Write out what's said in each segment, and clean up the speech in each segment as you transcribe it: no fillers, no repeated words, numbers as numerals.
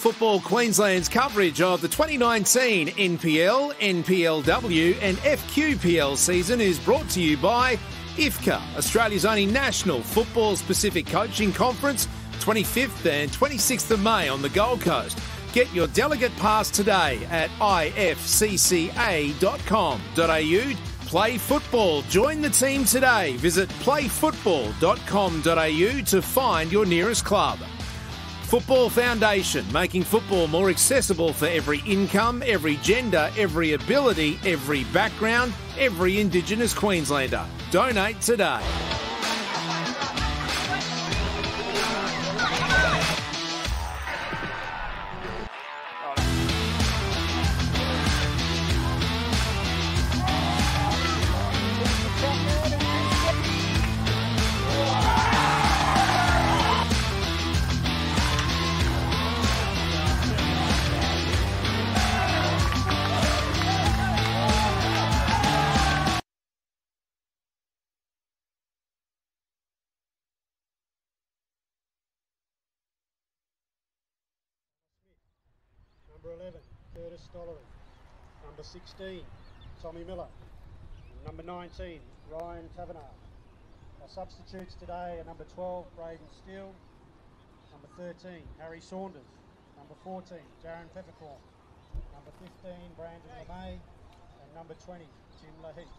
Football Queensland's coverage of the 2019 NPL, NPLW and FQPL season is brought to you by IFCA, Australia's only national football-specific coaching conference, 25th and 26th of May on the Gold Coast. Get your delegate pass today at ifcca.com.au. Play football. Join the team today. Visit playfootball.com.au to find your nearest club. Football Foundation, making football more accessible for every income, every gender, every ability, every background, every Indigenous Queenslander. Donate today. Number 11, Curtis Stollery. Number 16, Tommy Miller. Number 19, Ryan Tavernar. Our substitutes today are number 12, Braden Steele. Number 13, Harry Saunders. Number 14, Darren Peppercorn. Number 15, Brandon LeMay. And number 20, Tim Laheath.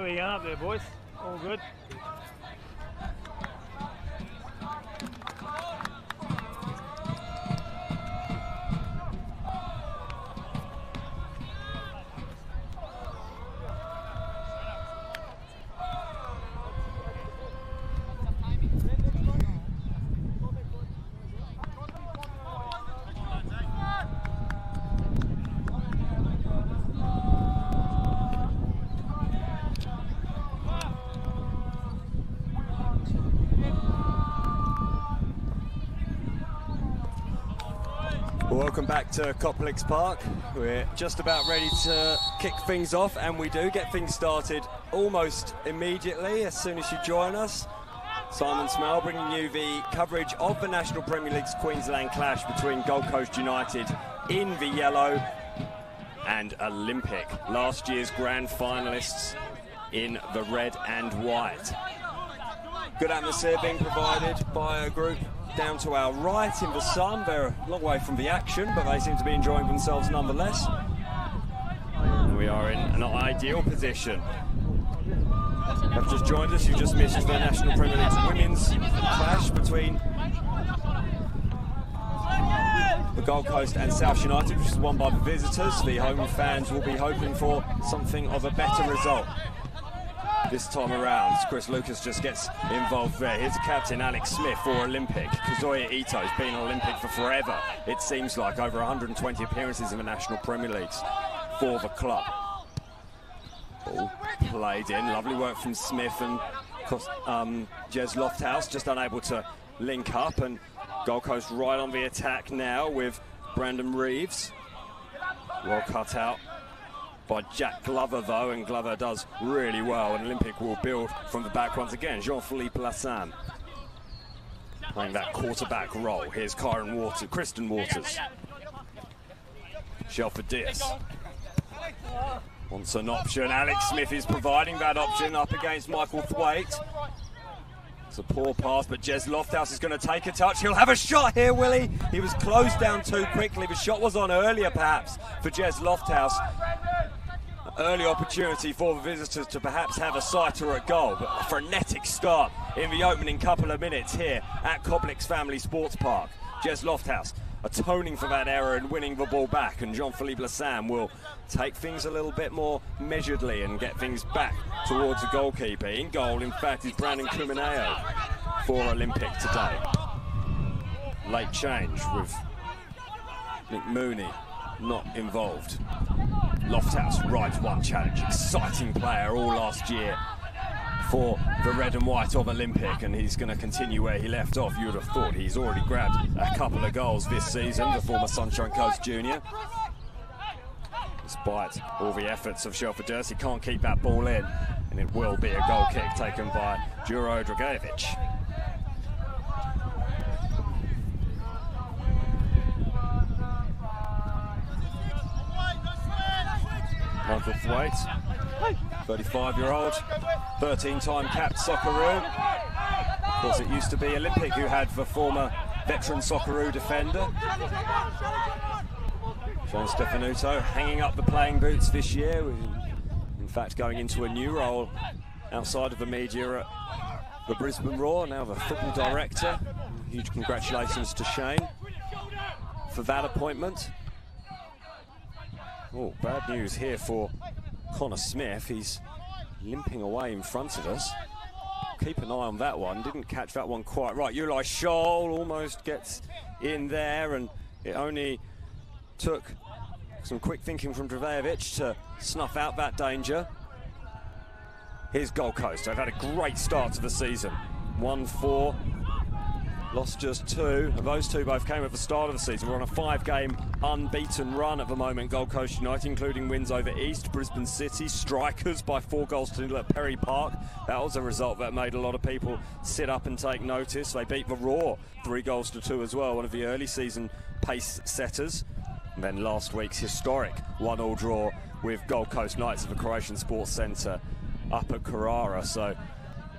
are you going up there, boys? All good? Welcome back to Complex Park. We're just about ready to kick things off, and we do get things started almost immediately as soon as you join us. Simon Smell bringing you the coverage of the National Premier League's Queensland clash between Gold Coast United in the yellow and Olympic, last year's grand finalists in the red and white. Good atmosphere being provided by a group down to our right in the sun. They're a long way from the action, but they seem to be enjoying themselves nonetheless. And we are in an ideal position. Have just joined us, you just missed the National Premier League's women's clash between the Gold Coast and South United, which is won by the visitors. The home fans will be hoping for something of a better result this time around. Chris Lucas just gets involved there. Here's captain Alex Smith for Olympic. Kazuya Ito's been Olympic for forever. It seems like over 120 appearances in the National Premier Leagues for the club. Ball played in. Lovely work from Smith and Jez Lofthouse just unable to link up, and Gold Coast right on the attack now with Brandon Reeves. Well cut out by Jack Glover though, and Glover does really well, and Olympic will build from the back once again. Jean-Philippe Lassagne playing that quarterback role. Here's Kristen Waters. Shelford Diaz wants an option. Alex Smith is providing that option up against Michael Thwaite. It's a poor pass, but Jez Lofthouse is going to take a touch. He'll have a shot here, will he? He was closed down too quickly. The shot was on earlier, perhaps, for Jez Lofthouse. Early opportunity for the visitors to perhaps have a sighter at goal, but a frenetic start in the opening couple of minutes here at Complex Family Sports Park. Jez Lofthouse atoning for that error and winning the ball back, and Jean-Philippe Lassagne will take things a little bit more measuredly and get things back towards the goalkeeper. In goal, in fact, is Brandon Cumineo for Olympic today. Late change with Nick Mooney not involved. Lofthouse rides one challenge, exciting player all last year for the red and white of Olympic, and he's going to continue where he left off. You would have thought he's already grabbed a couple of goals this season, the former Sunshine Coast junior. Despite all the efforts of Shelford Diaz, he can't keep that ball in, and it will be a goal kick taken by Juro Dragojevic. Michael Thwaite, 35-year-old, 13-time capped Socceroo. Of course, it used to be Olympic who had the former veteran Socceroo defender. John Stefanuto hanging up the playing boots this year, in fact going into a new role outside of the media at the Brisbane Roar, now the football director. Huge congratulations to Shane for that appointment. Oh, bad news here for Connor Smith. He's limping away in front of us. Keep an eye on that one. Didn't catch that one quite right. Uli Scholl almost gets in there, and it only took some quick thinking from Dragojevic to snuff out that danger. Here's Gold Coast. They've had a great start to the season. 1-4. Lost just 2, and those 2 both came at the start of the season. We're on a 5-game unbeaten run at the moment, Gold Coast United, including wins over East, Brisbane City, Strikers by 4 goals to 0 at Perry Park. That was a result that made a lot of people sit up and take notice. They beat the Roar 3 goals to 2 as well, one of the early season pace setters. And then last week's historic 1-1 draw with Gold Coast Knights at the Croatian Sports Centre up at Carrara. So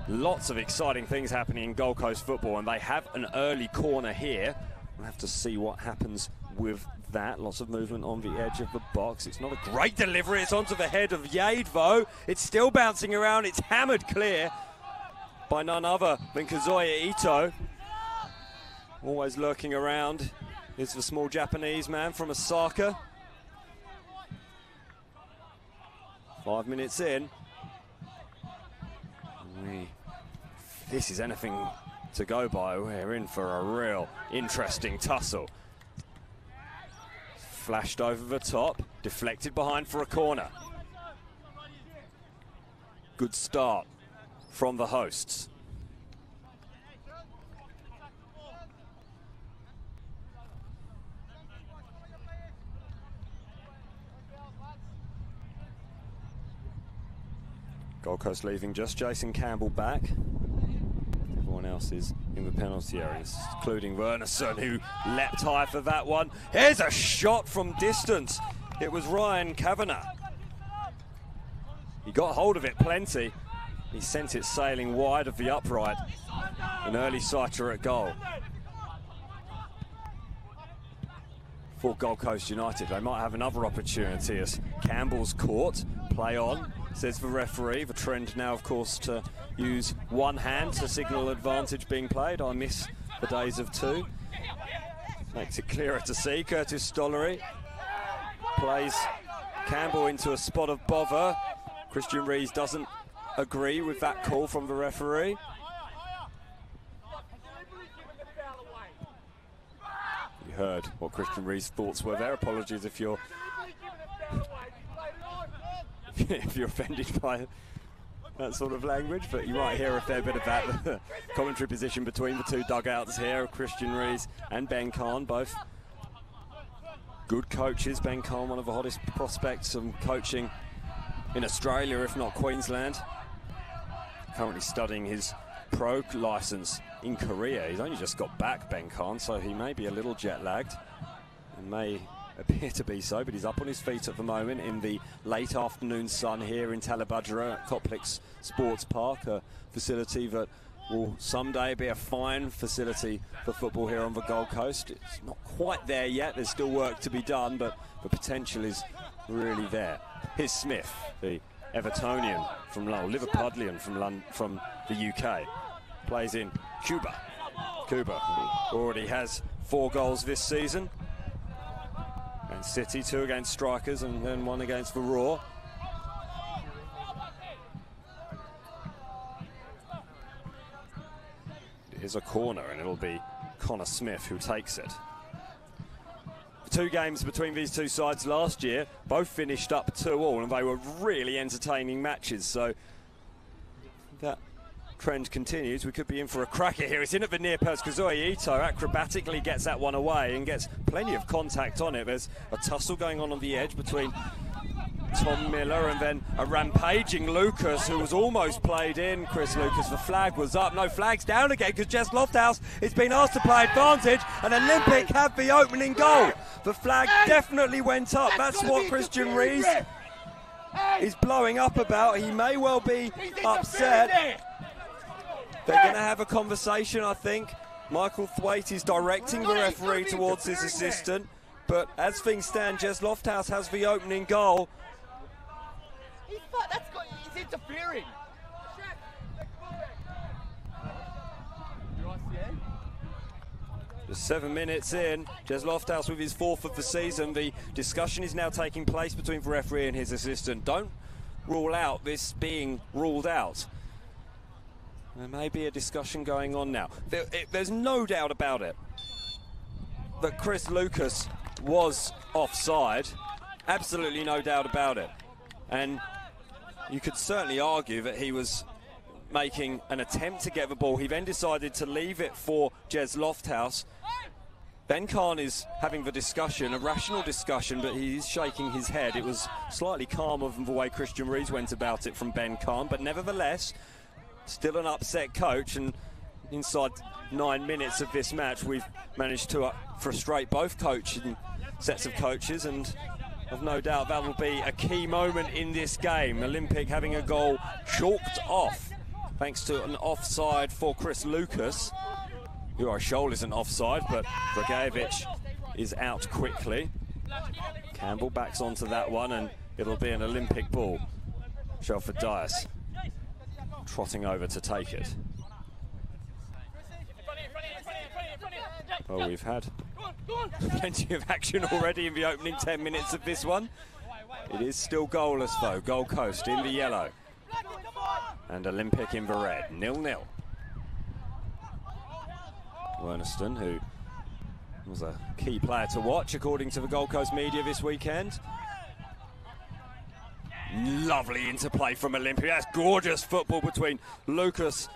lots of exciting things happening in Gold Coast football, and they have an early corner here We'll have to see what happens with that. Lots of movement on the edge of the box. It's not a great delivery. It's onto the head of Yade, though. It's still bouncing around. It's hammered clear by none other than Kazuya Ito. Always lurking around is the small Japanese man from Osaka. 5 minutes in. This is anything to go by. We're in for a real interesting tussle. Flashed over the top, deflected behind for a corner. Good start from the hosts. Gold Coast leaving just Jason Campbell back. Everyone else is in the penalty areas, including Wernerson, who leapt high for that one. Here's a shot from distance. It was Ryan Kavanagh. He got hold of it plenty. He sent it sailing wide of the upright. An early sighter at goal. For Gold Coast United, they might have another opportunity as Campbell's caught. Play on, says the referee. The trend now, of course, to use one hand to signal advantage being played. I miss the days of two. Makes it clearer to see. Curtis Stollery plays Campbell into a spot of bother. Christian Rees doesn't agree with that call from the referee. You heard what Christian Rees' thoughts were there. Apologies if you're offended by that sort of language, but you might hear a fair bit of that commentary position between the two dugouts here of Christian Rees and Ben Khan, both good coaches. Ben Khan, one of the hottest prospects of coaching in Australia, if not Queensland. Currently studying his pro licence in Korea. He's only just got back, Ben Khan, so he may be a little jet lagged and may appear to be so, but he's up on his feet at the moment in the late afternoon sun here in Talabudgera at Complex Sports Park, a facility that will someday be a fine facility for football here on the Gold Coast. It's not quite there yet, there's still work to be done, but the potential is really there. Here's Smith, the Evertonian from Liverpudlian from the UK, plays in Cuba. Cuba already has 4 goals this season. And City, 2 against Strikers and then 1 against the Raw. Here's a corner and it'll be Connor Smith who takes it. The 2 games between these two sides last year both finished up 2-2 and they were really entertaining matches, so that trend continues. We could be in for a cracker here. It's in at the near post. Kazuya Ito acrobatically gets that one away and gets plenty of contact on it. There's a tussle going on the edge between Tom Miller and then a rampaging Lucas, who was almost played in. Chris Lucas, the flag was up. No, flag's down again because Jess Lofthouse is being asked to play advantage, and Olympic have the opening goal. The flag definitely went up. That's what Christian Rees is blowing up about. He may well be upset. They're going to have a conversation, I think. Michael Thwaite is directing the referee towards his assistant, but as things stand, Jess Lofthouse has the opening goal. He's interfering. Just 7 minutes in, Jess Lofthouse with his 4th of the season. The discussion is now taking place between the referee and his assistant. Don't rule out this being ruled out. There may be a discussion going on now. There's no doubt about it that Chris Lucas was offside. Absolutely no doubt about it. And you could certainly argue that he was making an attempt to get the ball. He then decided to leave it for Jez Lofthouse. Ben Khan is having the discussion, a rational discussion, but he's shaking his head. It was slightly calmer than the way Christian Rees went about it from Ben Khan, but nevertheless, still an upset coach, and inside 9 minutes of this match, we've managed to frustrate both sets of coaches, and I've no doubt that will be a key moment in this game. Olympic having a goal chalked off, thanks to an offside for Chris Lucas. Scholl isn't offside, but Dragicevic is out quickly. Campbell backs onto that one, and it'll be an Olympic ball. Shelford Dias trotting over to take it. Well, we've had plenty of action already in the opening 10 minutes of this one. It is still goalless though. Gold Coast in the yellow and Olympic in the red. 0-0. Werneston, who was a key player to watch according to the Gold Coast media this weekend. Lovely interplay from Olympic. That's gorgeous football between Lucas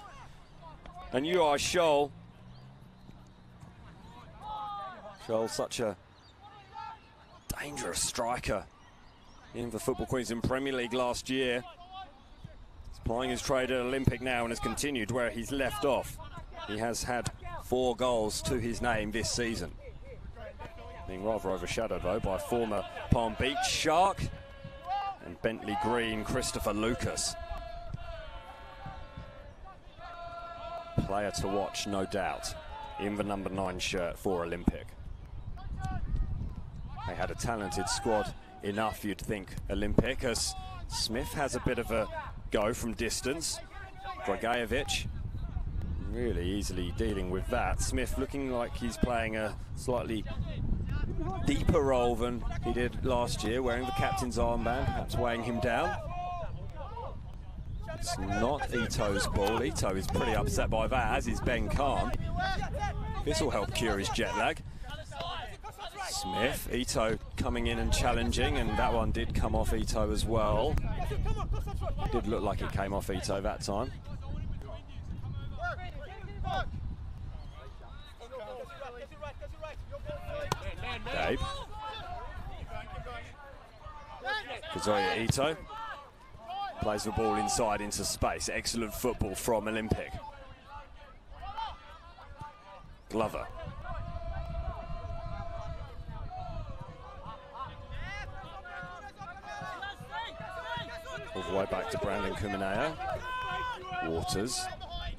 and Scholl. Scholl, such a dangerous striker in the Football Queensland Premier League last year. He's plying his trade at Olympic now and has continued where he's left off. He has had 4 goals to his name this season. Being rather overshadowed though by former Palm Beach Shark and Bentley Green Christopher Lucas. Player to watch, no doubt, in the number 9 shirt for Olympic. They had a talented squad enough, you'd think, Olympic, as Smith has a bit of a go from distance. Dragicevic really easily dealing with that. Smith looking like he's playing a slightly deeper role than he did last year, wearing the captain's armband, perhaps weighing him down. It's not Ito's ball. Ito is pretty upset by that, as is Ben Khan. This will help cure his jet lag. Smith, Ito coming in and challenging, and that one did come off Ito as well. Did look like it came off Ito that time. Gabe. Kazuya Ito plays the ball inside into space. Excellent football from Olympic. Glover. All the way back to Brandon Kumaneo. Waters.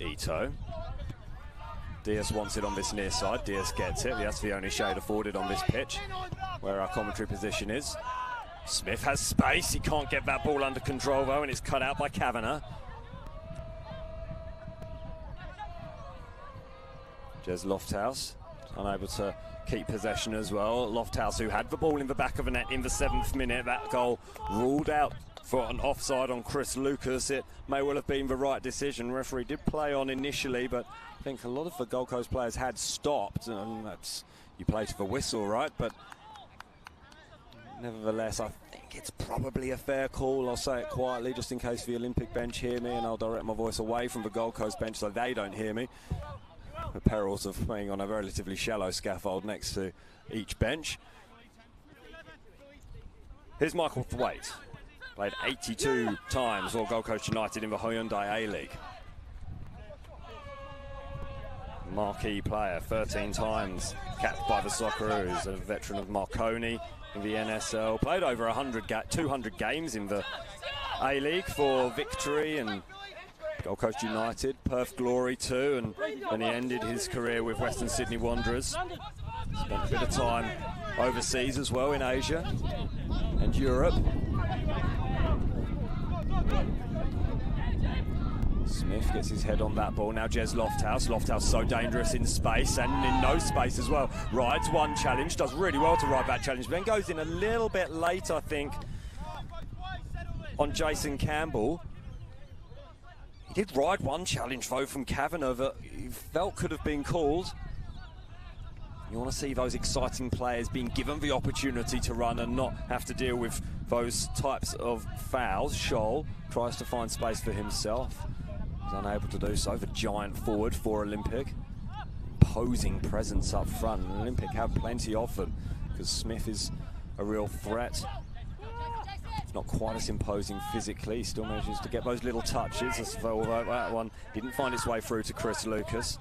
Ito. Diaz wants it on this near side. Diaz gets it. That's the only shade afforded on this pitch, where our commentary position is. Smith has space. He can't get that ball under control though, and it's cut out by Kavanagh. Jez Lofthouse unable to keep possession as well. Lofthouse, who had the ball in the back of the net in the 7th minute. That goal ruled out for an offside on Chris Lucas. It may well have been the right decision. Referee did play on initially, but I think a lot of the Gold Coast players had stopped, and that's, you play to the whistle, right? But nevertheless, I think it's probably a fair call. I'll say it quietly just in case the Olympic bench hear me, and I'll direct my voice away from the Gold Coast bench so they don't hear me. The perils of playing on a relatively shallow scaffold next to each bench. Here's Michael Thwaite. Played 82 times for Gold Coast United in the Hyundai A-League. Marquee player, 13 times capped by the Socceroos, a veteran of Marconi in the NSL. Played over 200 games in the A-League for Victory and Gold Coast United, Perth Glory too, and then he ended his career with Western Sydney Wanderers. Spent a bit of time overseas as well in Asia and Europe. Smith gets his head on that ball. Now Jez Lofthouse. Lofthouse so dangerous in space and in no space as well. Rides one challenge, does really well to ride that challenge, then goes in a little bit late, I think, on Jason Campbell. He did ride one challenge though from Kavanagh that he felt could have been called. You want to see those exciting players being given the opportunity to run and not have to deal with those types of fouls. Scholl tries to find space for himself. He's unable to do so. The giant forward for Olympic. Imposing presence up front. And Olympic have plenty of them because Smith is a real threat. Not quite as imposing physically. He still manages to get those little touches, although that one didn't find its way through to Chris Lucas.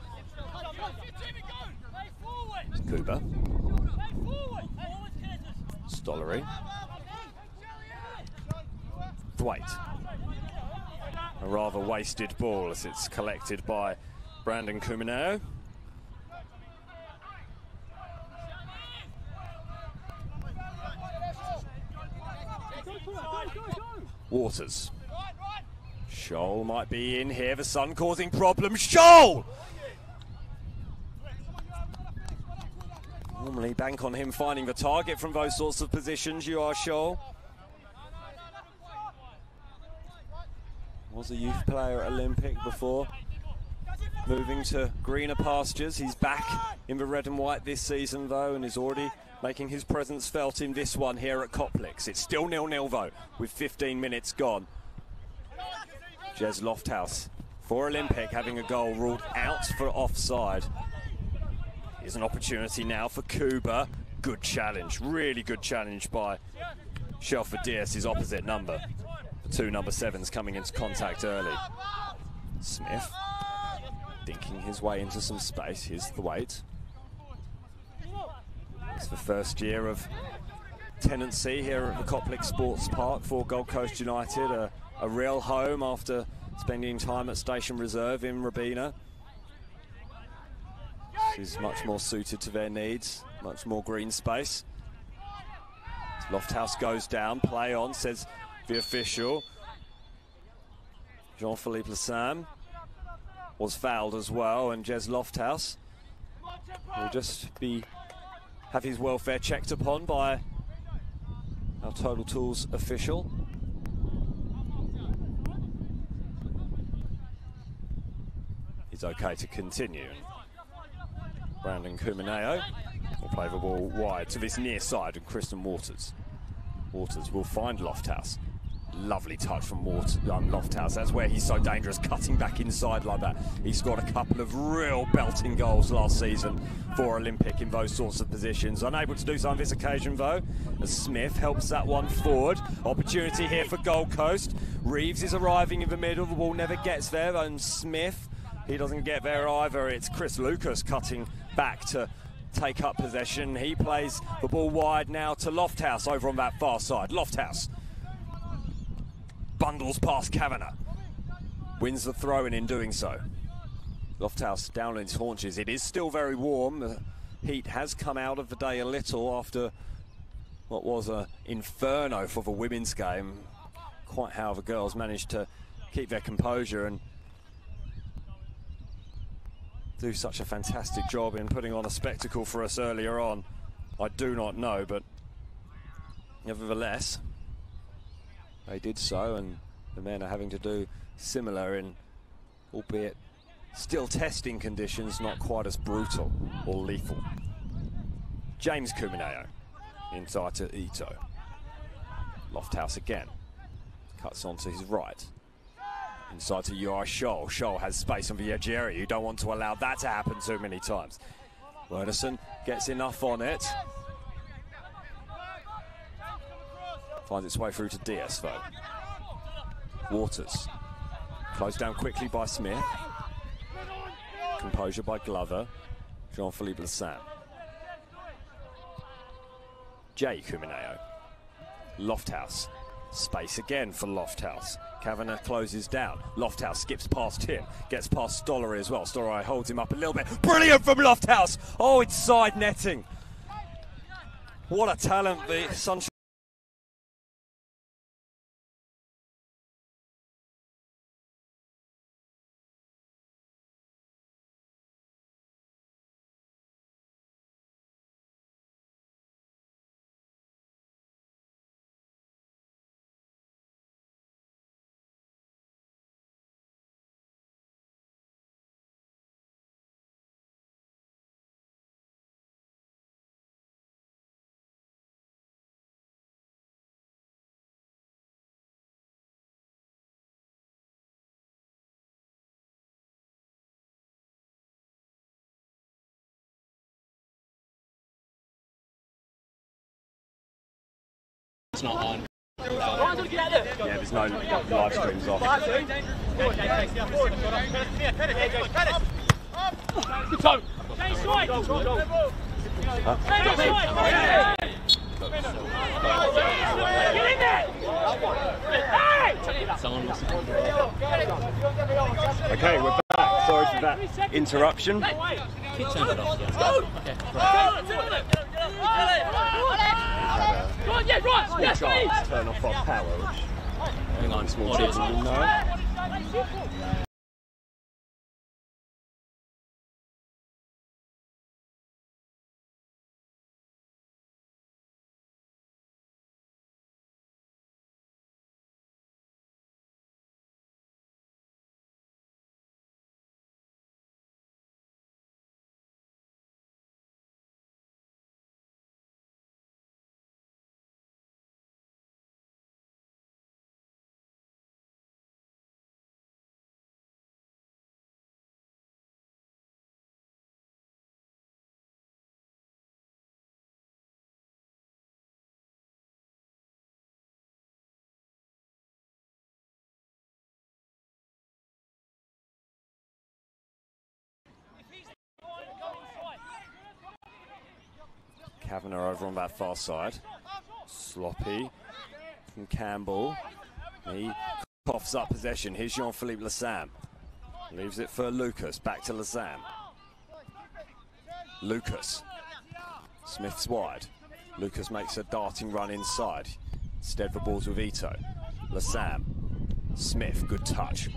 Cooper. Stollery. Thwaite. A rather wasted ball as it's collected by Brandon Kumaneo. Waters. Scholl might be in here. The sun causing problems. Scholl! Normally bank on him finding the target from those sorts of positions. You are Scholl. Was a youth player at Olympic before moving to greener pastures. He's back in the red and white this season though, and is already making his presence felt in this one here at Coplex. It's still 0-0 though, with 15 minutes gone. Jez Lofthouse for Olympic having a goal ruled out for offside. Here's an opportunity now for Kuba. Good challenge, really good challenge by Shelford Diaz, his opposite number. The two number 7s coming into contact early. Smith dinking his way into some space. Here's the weight. It's the first year of tenancy here at the Coplex Sports Park for Gold Coast United. A real home after spending time at Station Reserve in Robina. This is much more suited to their needs, much more green space. Lofthouse goes down, play on, says the official. Jean-Philippe Lassam was fouled as well, and Jez Lofthouse will just have his welfare checked upon by our Total Tools official. He's okay to continue. Brandon Kumaneo will play the ball wide to this near side, and Kristen Waters. Waters will find Lofthouse. Lovely touch from Lofthouse. That's where he's so dangerous, cutting back inside like that. He scored a couple of real belting goals last season for Olympic in those sorts of positions. Unable to do so on this occasion though, as Smith helps that one forward. Opportunity here for Gold Coast. Reeves is arriving in the middle, the ball never gets there, and Smith, he doesn't get there either. It's Chris Lucas cutting back to take up possession. He plays the ball wide now to Lofthouse over on that far side. Lofthouse bundles past Kavanagh, wins the throw-in in doing so. Lofthouse down on his haunches. It is still very warm. The heat has come out of the day a little after what was an inferno for the women's game. Quite how the girls managed to keep their composure and do such a fantastic job in putting on a spectacle for us earlier on, I do not know, but nevertheless they did so, and the men are having to do similar in, albeit still testing conditions, not quite as brutal or lethal. James Kumaneo inside to Ito. Lofthouse again, cuts onto his right. Inside to Uri Scholl. Scholl has space on the edge area. You don't want to allow that to happen too many times. Wernerson gets enough on it. Finds its way through to Diaz though. Waters. Closed down quickly by Smith. Composure by Glover. Jean-Philippe Lassam. Jay Kumaneo. Lofthouse. Space again for Lofthouse. Kavanagh closes down. Lofthouse skips past him. Gets past Stollery as well. Stollery holds him up a little bit. Brilliant from Lofthouse. Oh, it's side netting. What a talent the Sunshine. It's not on. Yeah, there's no live streams off. Good toe. Okay, we're back. Sorry for that interruption. sharp turn off our power, which Hang on, small what is children it? will know. Kavanagh over on that far side. Sloppy from Campbell. He coughs up possession. Here's Jean-Philippe Lassam. Leaves it for Lucas. Back to Lassam. Lucas. Smith's wide. Lucas makes a darting run inside. Instead the ball's with Ito. Lassam. Smith, good touch.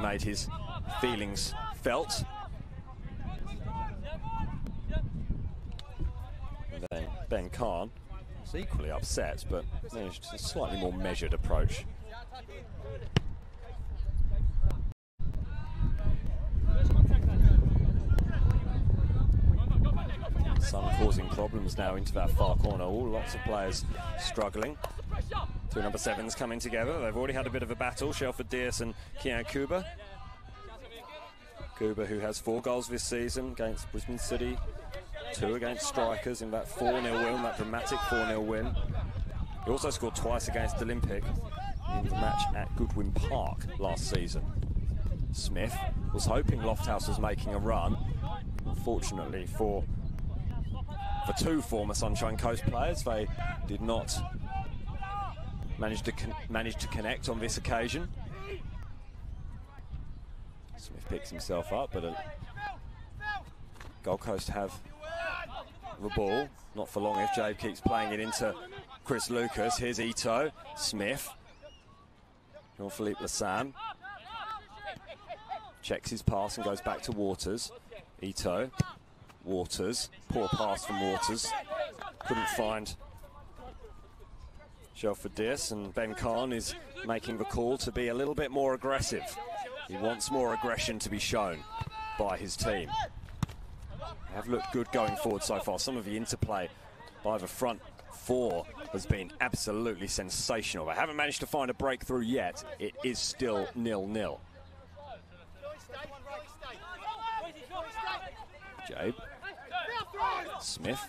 made his feelings felt. And then Ben Khan was equally upset, but managed a slightly more measured approach. Sun causing problems now into that far corner. Lots of players struggling. Two number 7s coming together. They've already had a bit of a battle, Shelford Dias and Kian Kuba. Kuba, who has 4 goals this season against Brisbane City, 2 against Strikers in that 4-0 win, that dramatic 4-0 win. He also scored twice against Olympic in the match at Goodwin Park last season. Smith was hoping Lofthouse was making a run. Unfortunately for 2 former Sunshine Coast players, they did not manage to connect on this occasion. Smith picks himself up, but Gold Coast have the ball. Not for long if Jade keeps playing it into Chris Lucas. Here's Ito, Smith, Jean-Philippe Lassam. Checks his pass and goes back to Waters. Ito, Waters, poor pass from Waters. Couldn't find Shelford Dias, and Ben Khan is making the call to be a little bit more aggressive. He wants more aggression to be shown by his team. They have looked good going forward so far. Some of the interplay by the front 4 has been absolutely sensational. They haven't managed to find a breakthrough yet. It is still 0-0. Jabe. Smith.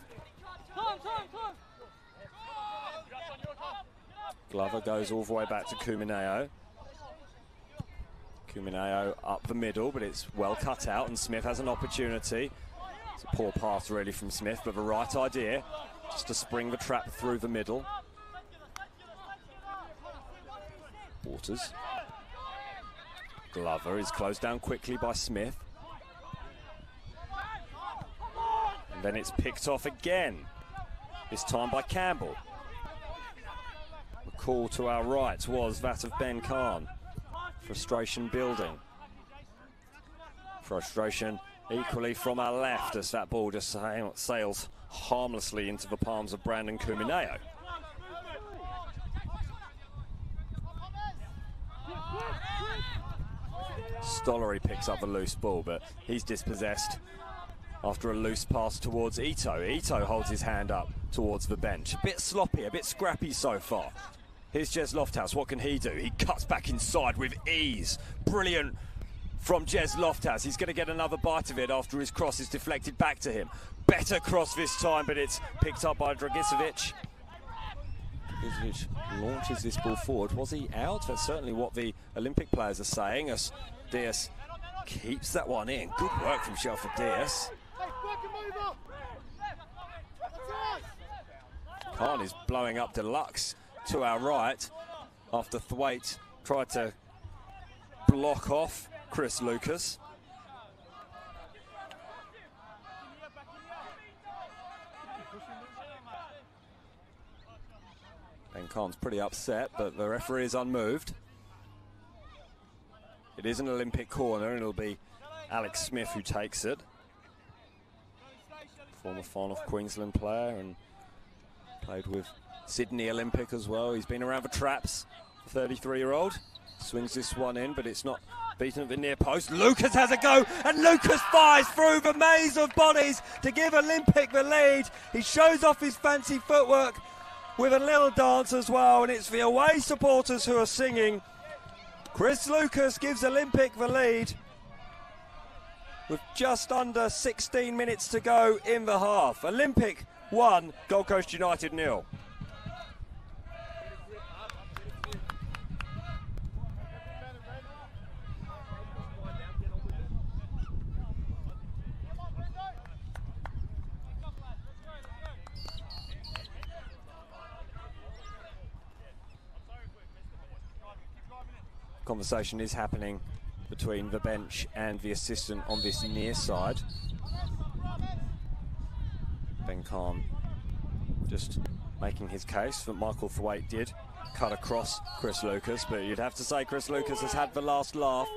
Glover goes all the way back to Kumineo. Kumineo up the middle, but it's well cut out, and Smith has an opportunity. It's a poor pass really from Smith, but the right idea, just to spring the trap through the middle. Waters. Glover is closed down quickly by Smith. And then it's picked off again, this time by Campbell. The call to our right was that of Ben Khan. Frustration building. Frustration equally from our left as that ball just sails harmlessly into the palms of Brandon Kumineo. Stollery picks up the loose ball, but he's dispossessed after a loose pass towards Ito. Ito holds his hand up towards the bench. A bit sloppy, a bit scrappy so far. Here's Jez Lofthouse. What can he do? He cuts back inside with ease. Brilliant from Jez Lofthouse. He's going to get another bite of it after his cross is deflected back to him. Better cross this time, but it's picked up by Dragicevic. Dragicevic launches this ball forward. Was he out? That's certainly what the Olympic players are saying, as Dias keeps that one in. Good work from Shelford Dias. Khan is blowing up Deluxe to our right after Thwaite tried to block off Chris Lucas. Ben Khan's pretty upset, but the referee is unmoved. It is an Olympic corner, and it'll be Alex Smith who takes it. Former Farnham Queensland player and played with Sydney Olympic as well. He's been around the traps, the 33-year-old. Swings this one in, but it's not beaten at the near post. Lucas has a go, and Lucas fires through the maze of bodies to give Olympic the lead. He shows off his fancy footwork with a little dance as well, and it's the away supporters who are singing. Chris Lucas gives Olympic the lead with just under 16 minutes to go in the half. Olympic 1, Gold Coast United 0. Conversation is happening between the bench and the assistant on this near side. Ben Khan just making his case that Michael Thwaite did cut across Chris Lucas, but you'd have to say Chris Lucas has had the last laugh.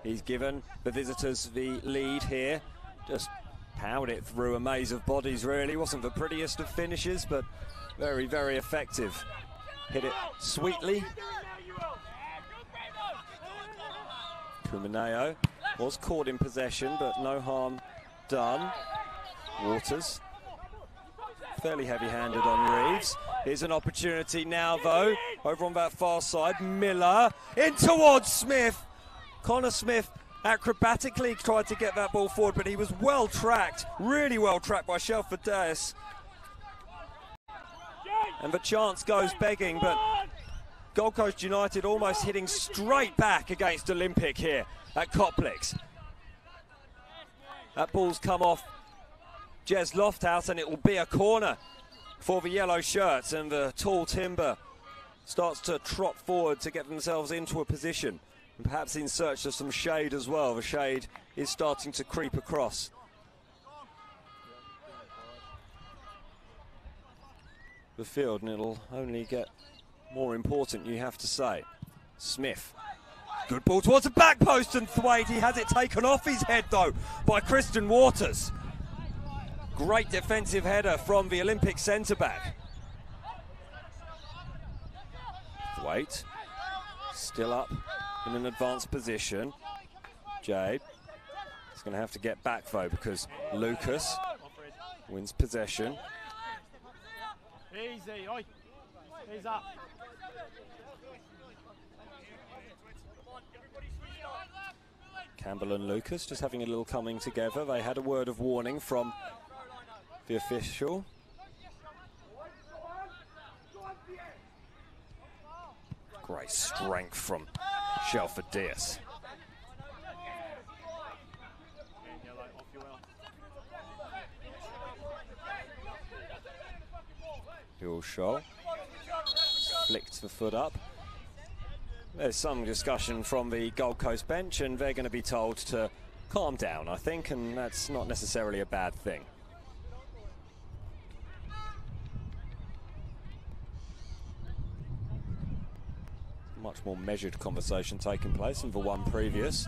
He's given the visitors the lead here. Just powered it through a maze of bodies, really. Wasn't the prettiest of finishes, but very, very effective. Hit it sweetly. Kumaneo was caught in possession, but no harm done. Waters, fairly heavy-handed on Reeves. Here's an opportunity now, though, over on that far side. Miller in towards Smith. Connor Smith acrobatically tried to get that ball forward, but he was well tracked, really well tracked by Shelford Dias. And the chance goes begging, but Gold Coast United almost hitting straight back against Olympic here at Coplex. That ball's come off Jez Lofthouse, and it will be a corner for the yellow shirts, and the tall timber starts to trot forward to get themselves into a position, and perhaps in search of some shade as well. The shade is starting to creep across. The field, and it'll only get more important, you have to say. Smith, good ball towards the back post, and Thwaite, he has it taken off his head though by Kristen Waters. Great defensive header from the Olympic centre-back. Thwaite, still up in an advanced position. Jade is going to have to get back though, because Lucas wins possession. Easy, oi. He's up. Campbell and Lucas just having a little coming together. They had a word of warning from the official. Great strength from Shelford Dias. Shaw flicked the foot up. There's some discussion from the Gold Coast bench, and they're going to be told to calm down, I think, and that's not necessarily a bad thing. Much more measured conversation taking place than the one previous.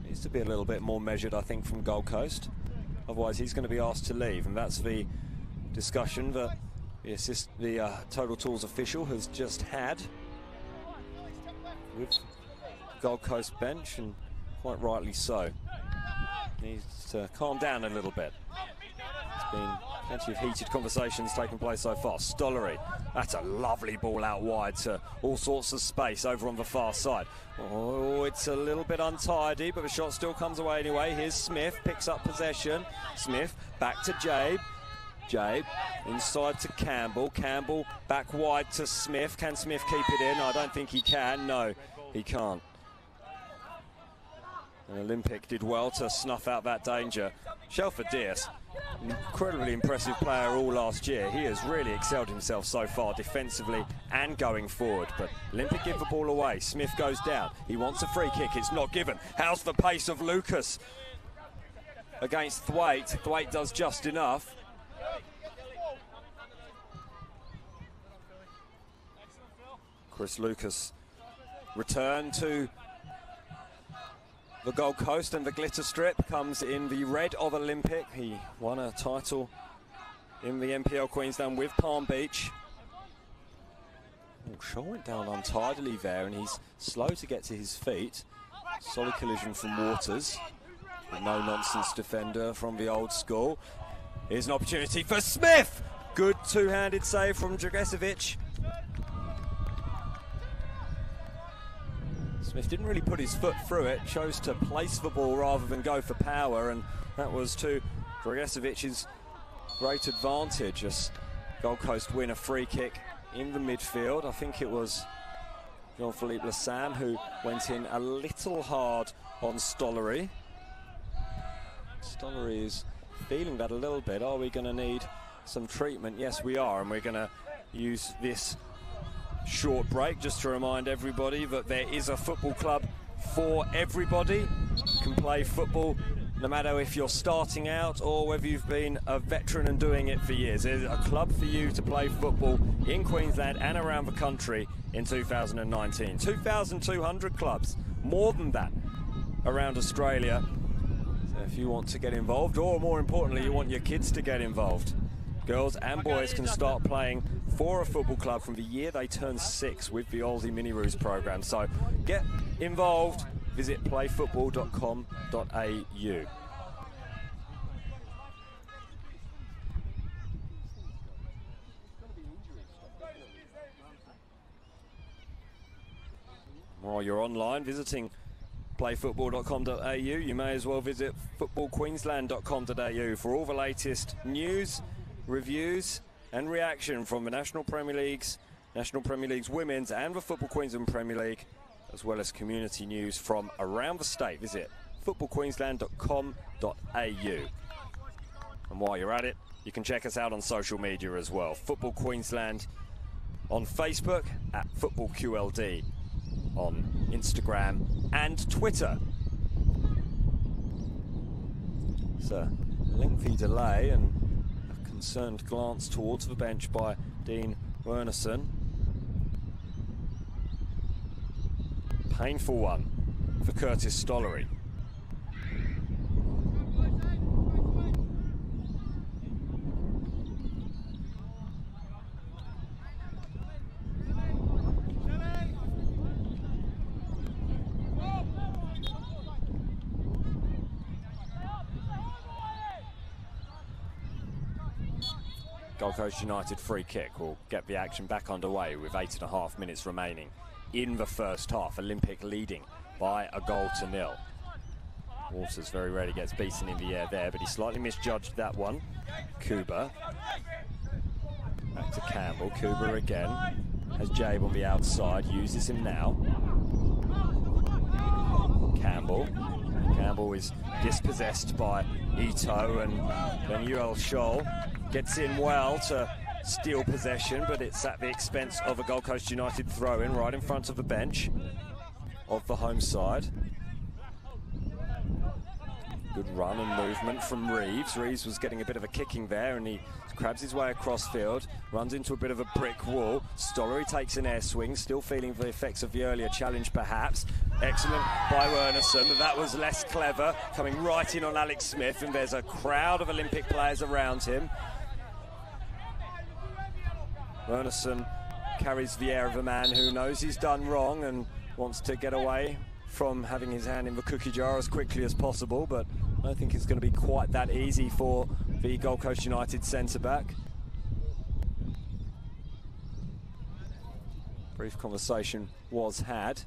Needs to be a little bit more measured, I think, from Gold Otherwise, he's going to be asked to leave, and that's the discussion that the Total Tools official has just had with Gold Coast bench, and quite rightly so. Needs to calm down a little bit. There's been plenty of heated conversations taking place so far. Stollery, that's a lovely ball out wide to all sorts of space over on the far side. Oh, it's a little bit untidy, but the shot still comes away anyway. Here's Smith, picks up possession. Smith back to Jabe. Jabe inside to Campbell. Campbell back wide to Smith. Can Smith keep it in? I don't think he can. No, he can't. And Olympic did well to snuff out that danger. Shelford Dias, incredibly impressive player all last year. He has really excelled himself so far defensively and going forward. But Olympic give the ball away. Smith goes down. He wants a free kick. It's not given. How's the pace of Lucas against Thwaite? Thwaite does just enough. Chris Lucas return to the Gold Coast, and the glitter strip comes in the red of Olympic. He won a title in the NPL Queensland with Palm Beach. Oh, Shaw went down untidily there, and he's slow to get to his feet. Solid collision from Waters. A no-nonsense defender from the old school. Here's an opportunity for Smith. Good two-handed save from Dragesevic. Smith didn't really put his foot through it, chose to place the ball rather than go for power, and that was to Dragesevic's great advantage as Gold Coast win a free kick in the midfield. I think it was Jean-Philippe Lassam who went in a little hard on Stollery. Stollery is feeling that a little bit. Are we going to need some treatment? Yes, we are, and we're going to use this short break just to remind everybody that there is a football club for everybody. You can play football no matter if you're starting out or whether you've been a veteran and doing it for years. There's a club for you to play football in Queensland and around the country in 2019. 2,200 clubs, more than that, around Australia. So if you want to get involved, or more importantly, you want your kids to get involved, girls and boys can start playing for a football club from the year they turn 6 with the Aussie Mini Roos program. So get involved. Visit playfootball.com.au. While you're online visiting playfootball.com.au, you may as well visit footballqueensland.com.au for all the latest news, reviews and reaction from the National Premier League's Women's and the Football Queensland Premier League, as well as community news from around the state. Visit footballqueensland.com.au. And while you're at it, you can check us out on social media as well. Football Queensland on Facebook, at FootballQLD on Instagram and Twitter. It's a lengthy delay and a concerned glance towards the bench by Dean Wernerson. Painful one for Curtis Stollery. Gold Coast United free kick will get the action back underway with 8.5 minutes remaining in the first half. Olympic leading by a goal to 0. Waters very rarely gets beaten in the air there, but he slightly misjudged that one. Kuba. Back to Campbell. Kuba again. Has Jabe on the outside. Uses him now. Campbell. Campbell is dispossessed by Ito, and then UL Scholl gets in well to steal possession, but it's at the expense of a Gold Coast United throw-in right in front of the bench of the home side. Good run and movement from Reeves. Reeves was getting a bit of a kicking there, and he crabs his way across field, runs into a bit of a brick wall. Stollery takes an air swing, still feeling the effects of the earlier challenge perhaps. Excellent by Wernerson, but that was less clever, coming right in on Alex Smith, and there's a crowd of Olympic players around him. Wernerson carries the air of a man who knows he's done wrong and wants to get away from having his hand in the cookie jar as quickly as possible, but I don't think it's going to be quite that easy for the Gold Coast United centre-back. Brief conversation was had,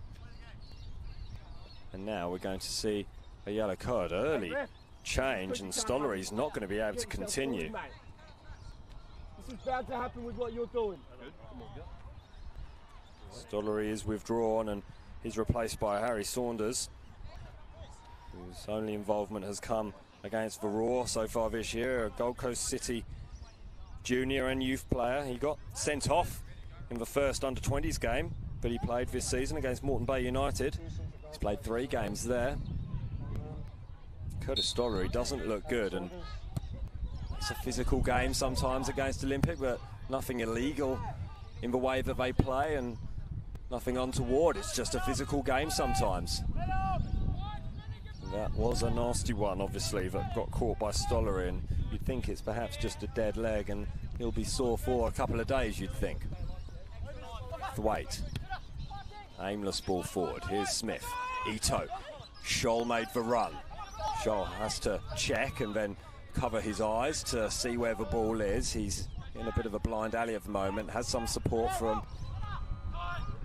and now we're going to see a yellow card. Early change, and Stollery's not going to be able to continue. This is bound to happen with what you're doing. Stollery is withdrawn and he's replaced by Harry Saunders, whose only involvement has come against the Raw so far this year, a Gold Coast City junior and youth player. He got sent off in the first under-20s game, but he played this season against Moreton Bay United. He's played 3 games there. Curtis Stollery doesn't look good, and it's a physical game sometimes against Olympic, but nothing illegal in the way that they play and nothing untoward. It's just a physical game sometimes. That was a nasty one, obviously, that got caught by Stollery, and you'd think it's perhaps just a dead leg and he'll be sore for a couple of days, you'd think. Thwaite. Aimless ball forward. Here's Smith. Ito. Scholl made the run. Scholl has to check and then cover his eyes to see where the ball is. He's in a bit of a blind alley at the moment. Has some support from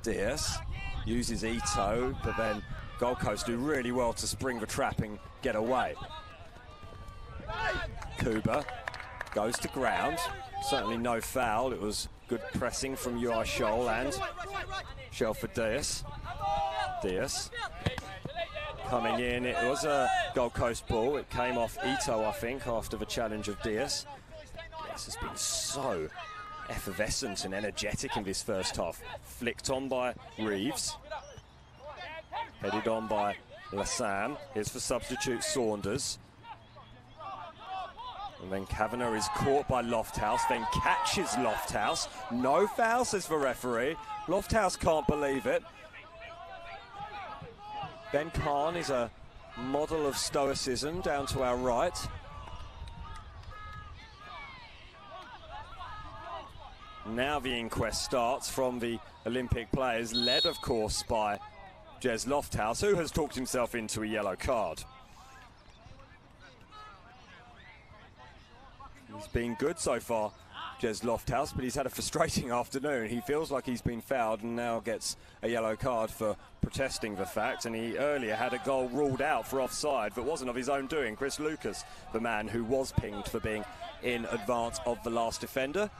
Diaz. Uses Ito, but then Gold Coast do really well to spring the trap and get away. Kuba goes to ground. Certainly no foul. It was good pressing from UI Scholl and Shelford Diaz. Diaz coming in. It was a Gold Coast ball. It came off Ito, I think, after the challenge of Diaz. Diaz has been so effervescent and energetic in this first half. Flicked on by Reeves. Headed on by Lassan. Here's for substitute Saunders. And then Kavanagh is caught by Lofthouse, then catches Lofthouse. No foul, says the referee. Lofthouse can't believe it. Ben Khan is a model of stoicism down to our right. Now the inquest starts from the Olympic players, led of course by Jez Lofthouse, who has talked himself into a yellow card. He's been good so far, Jez Lofthouse, but he's had a frustrating afternoon. He feels like he's been fouled and now gets a yellow card for protesting the fact. And he earlier had a goal ruled out for offside, but wasn't of his own doing. Chris Lucas, the man who was pinged for being in advance of the last defender.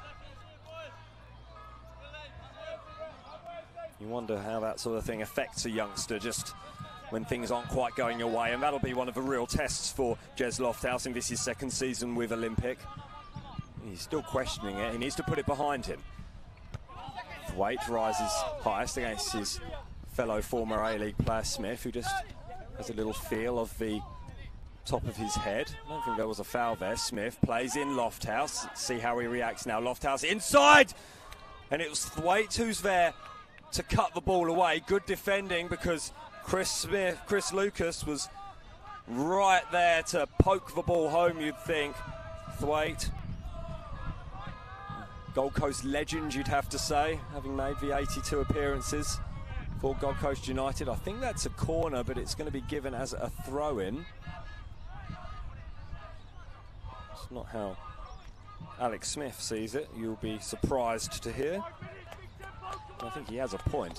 You wonder how that sort of thing affects a youngster just when things aren't quite going your way, and that'll be one of the real tests for Jez Lofthouse in this his second season with Olympic. He's still questioning it. He needs to put it behind him. Thwaite rises highest against his fellow former A-League player Smith, who just has a little feel of the top of his head. I don't think there was a foul there. Smith plays in Lofthouse. Let's see how he reacts now. Lofthouse inside! And it was Thwaite who's there to cut the ball away. Good defending because Chris Lucas was right there to poke the ball home, you'd think. Thwaite, Gold Coast legend, you'd have to say, having made the 82 appearances for Gold Coast United. I think that's a corner, but it's going to be given as a throw-in. It's not how Alex Smith sees it, you'll be surprised to hear. I think he has a point.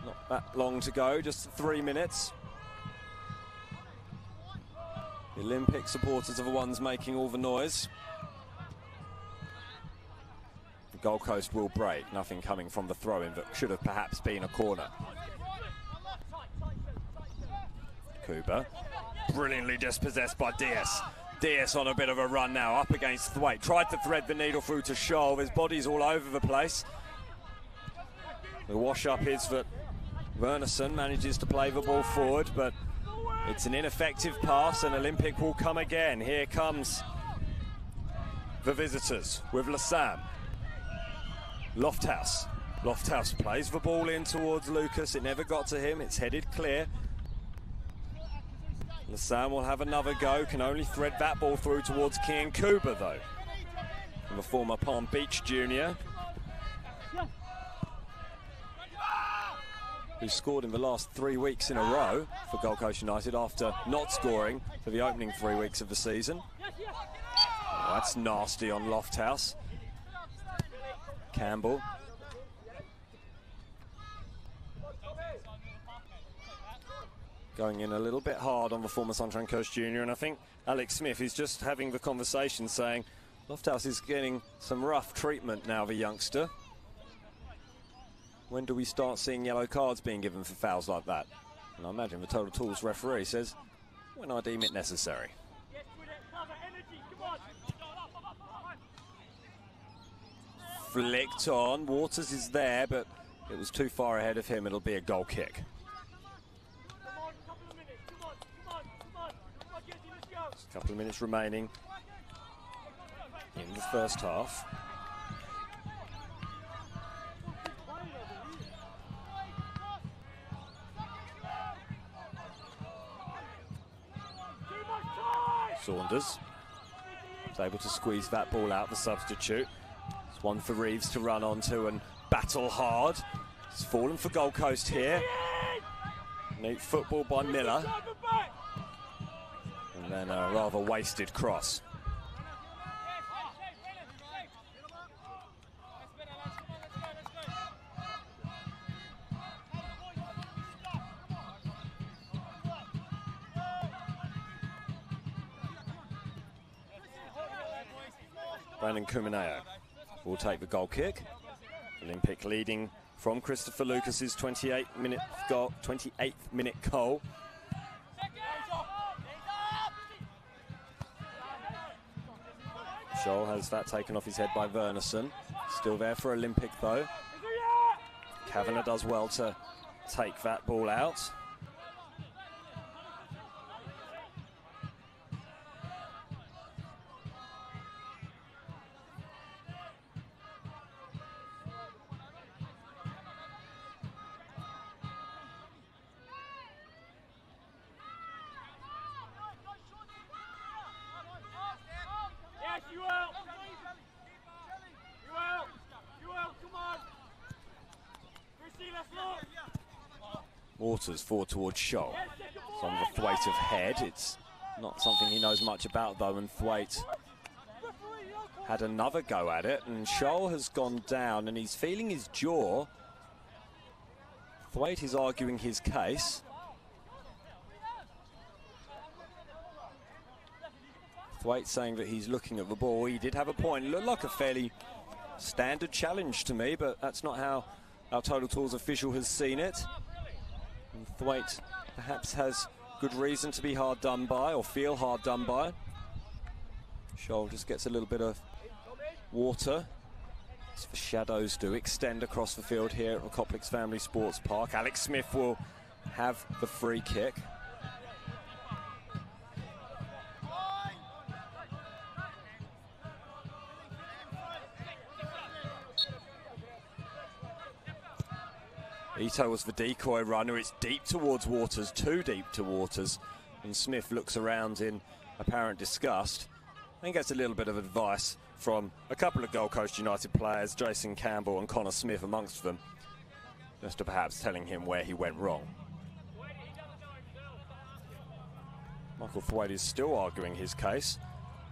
Not that long to go, just 3 minutes. The Olympic supporters are the ones making all the noise. The Gold Coast will break, nothing coming from the throw-in that should have perhaps been a corner. Kuba, brilliantly dispossessed by Diaz. Diaz on a bit of a run now, up against Thwaite. Tried to thread the needle through to Scholl. His body's all over the place. The wash-up is that Wernerson manages to play the ball forward, but it's an ineffective pass, and Olympic will come again. Here comes the visitors with Lassam. Lofthouse. Lofthouse plays the ball in towards Lucas. It never got to him. It's headed clear. Lassam will have another go. Can only thread that ball through towards Kian Kuba, though. From the former Palm Beach junior, who scored in the last 3 weeks in a row for Gold Coast United after not scoring for the opening 3 weeks of the season. Oh, that's nasty on Lofthouse. Campbell. Going in a little bit hard on the former Sunshine Coast junior, and I think Alex Smith is just having the conversation saying Lofthouse is getting some rough treatment now, the youngster. When do we start seeing yellow cards being given for fouls like that? And I imagine the Total Tools referee says, when I deem it necessary. Flicked on, Waters is there, but it was too far ahead of him. It'll be a goal kick. A couple of minutes remaining in the first half. Saunders is able to squeeze that ball out, the substitute. It's one for Reeves to run onto and battle hard. It's fallen for Gold Coast here. Neat football by Miller. And then a rather wasted cross. Brandon Kumaneo will take the goal kick. Olympic leading from Christopher Lucas's 28th minute goal. Scholl has that taken off his head by Wernerson. Still there for Olympic though. Kavanagh does well to take that ball out. Waters forward towards Scholl. It's on the Thwaite of head. It's not something he knows much about though, and Thwaite had another go at it, and Scholl has gone down and he's feeling his jaw. Thwaite is arguing his case. Thwaite saying that he's looking at the ball. He did have a point. It looked like a fairly standard challenge to me, but that's not how our Total Tools official has seen it. And Thwaite perhaps has good reason to be hard done by, or feel hard done by. Scholl just gets a little bit of water. As the shadows do extend across the field here at the Coplix Family Sports Park. Alex Smith will have the free kick. Ito was the decoy runner. It's deep towards Waters, too deep to Waters. And Smith looks around in apparent disgust and gets a little bit of advice from a couple of Gold Coast United players, Jason Campbell and Connor Smith amongst them, just to perhaps telling him where he went wrong. Michael Thwaite is still arguing his case.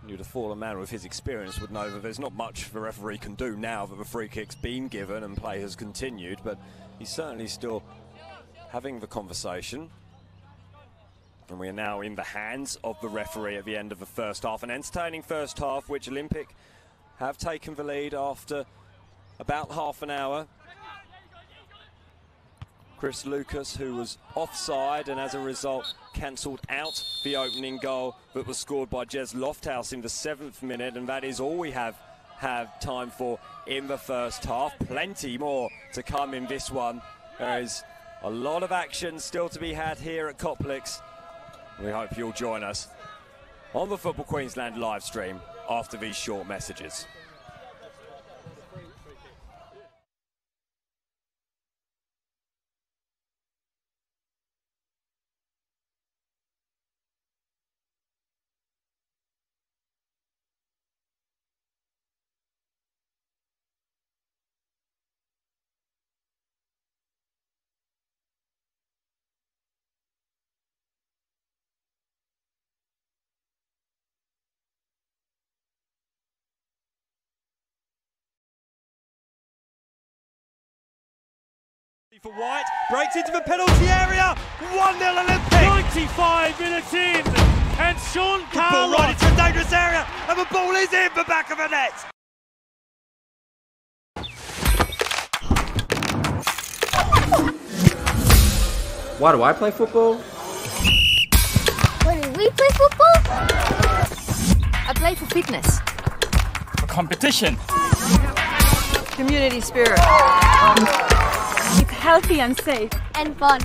You'd have thought a man with his experience would know that there's not much the referee can do now that the free kick's been given and play has continued, but he's certainly still having the conversation. And we are now in the hands of the referee at the end of the first half. An entertaining first half, which Olympic have taken the lead after about half an hour. Chris Lucas, who was offside and as a result cancelled out the opening goal that was scored by Jez Lofthouse in the 7th minute, and that is all we have time for in the first half. Plenty more to come in this one. There is a lot of action still to be had here at Coplix. We hope you'll join us on the Football Queensland live stream after these short messages. For White, breaks into the penalty area, 1-0 Olympic! 95 minutes in, and Sean Carlos... Ball right into a dangerous area, and the ball is in the back of the net! Why do I play football? Why do we play football? I play for fitness. For competition. Community spirit. Keep healthy and safe. And fun.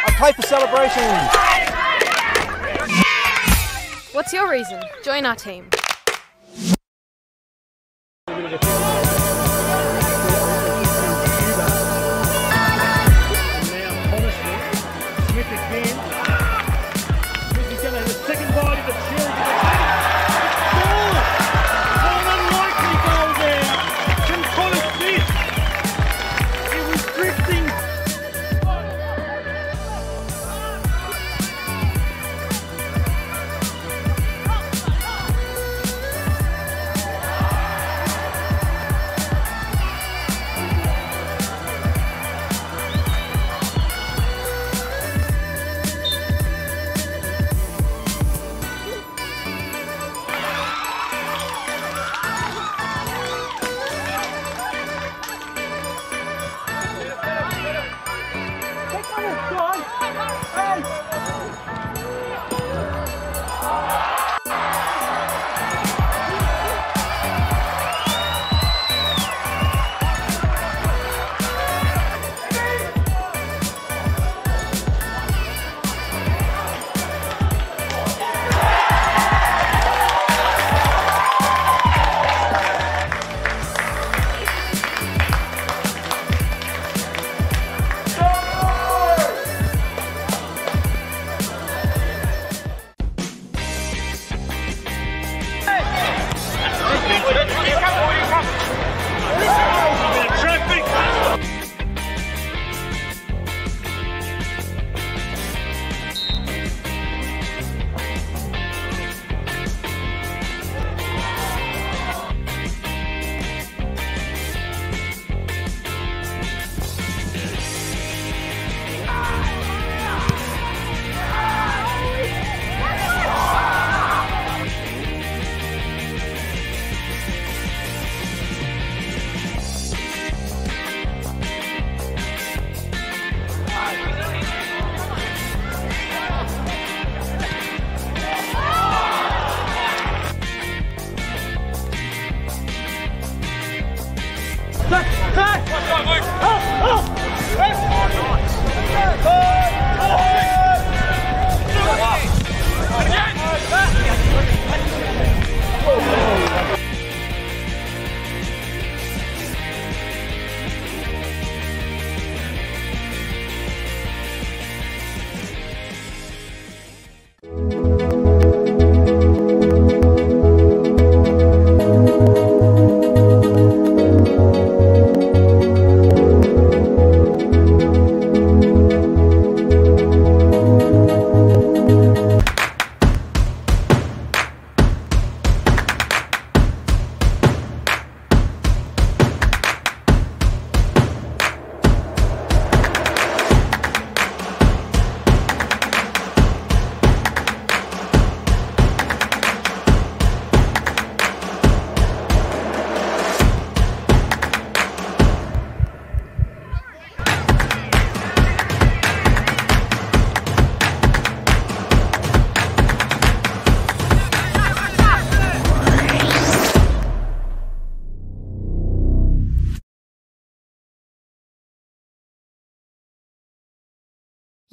I play for celebration. What's your reason? Join our team.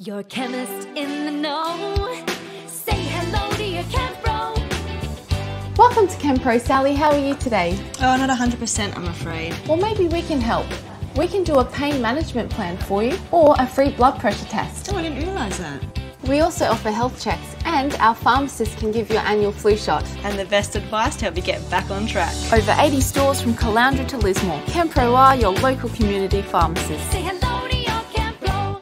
Your chemist in the know. Say hello to your chem bro. Welcome to ChemPro, Sally. How are you today? Oh, not 100%, I'm afraid. Well, maybe we can help. We can do a pain management plan for you or a free blood pressure test. Oh, I didn't realise that. We also offer health checks and our pharmacist can give you your annual flu shot. And the best advice to help you get back on track. Over 80 stores from Caloundra to Lismore. ChemPro are your local community pharmacist. Say hello to your chem bro.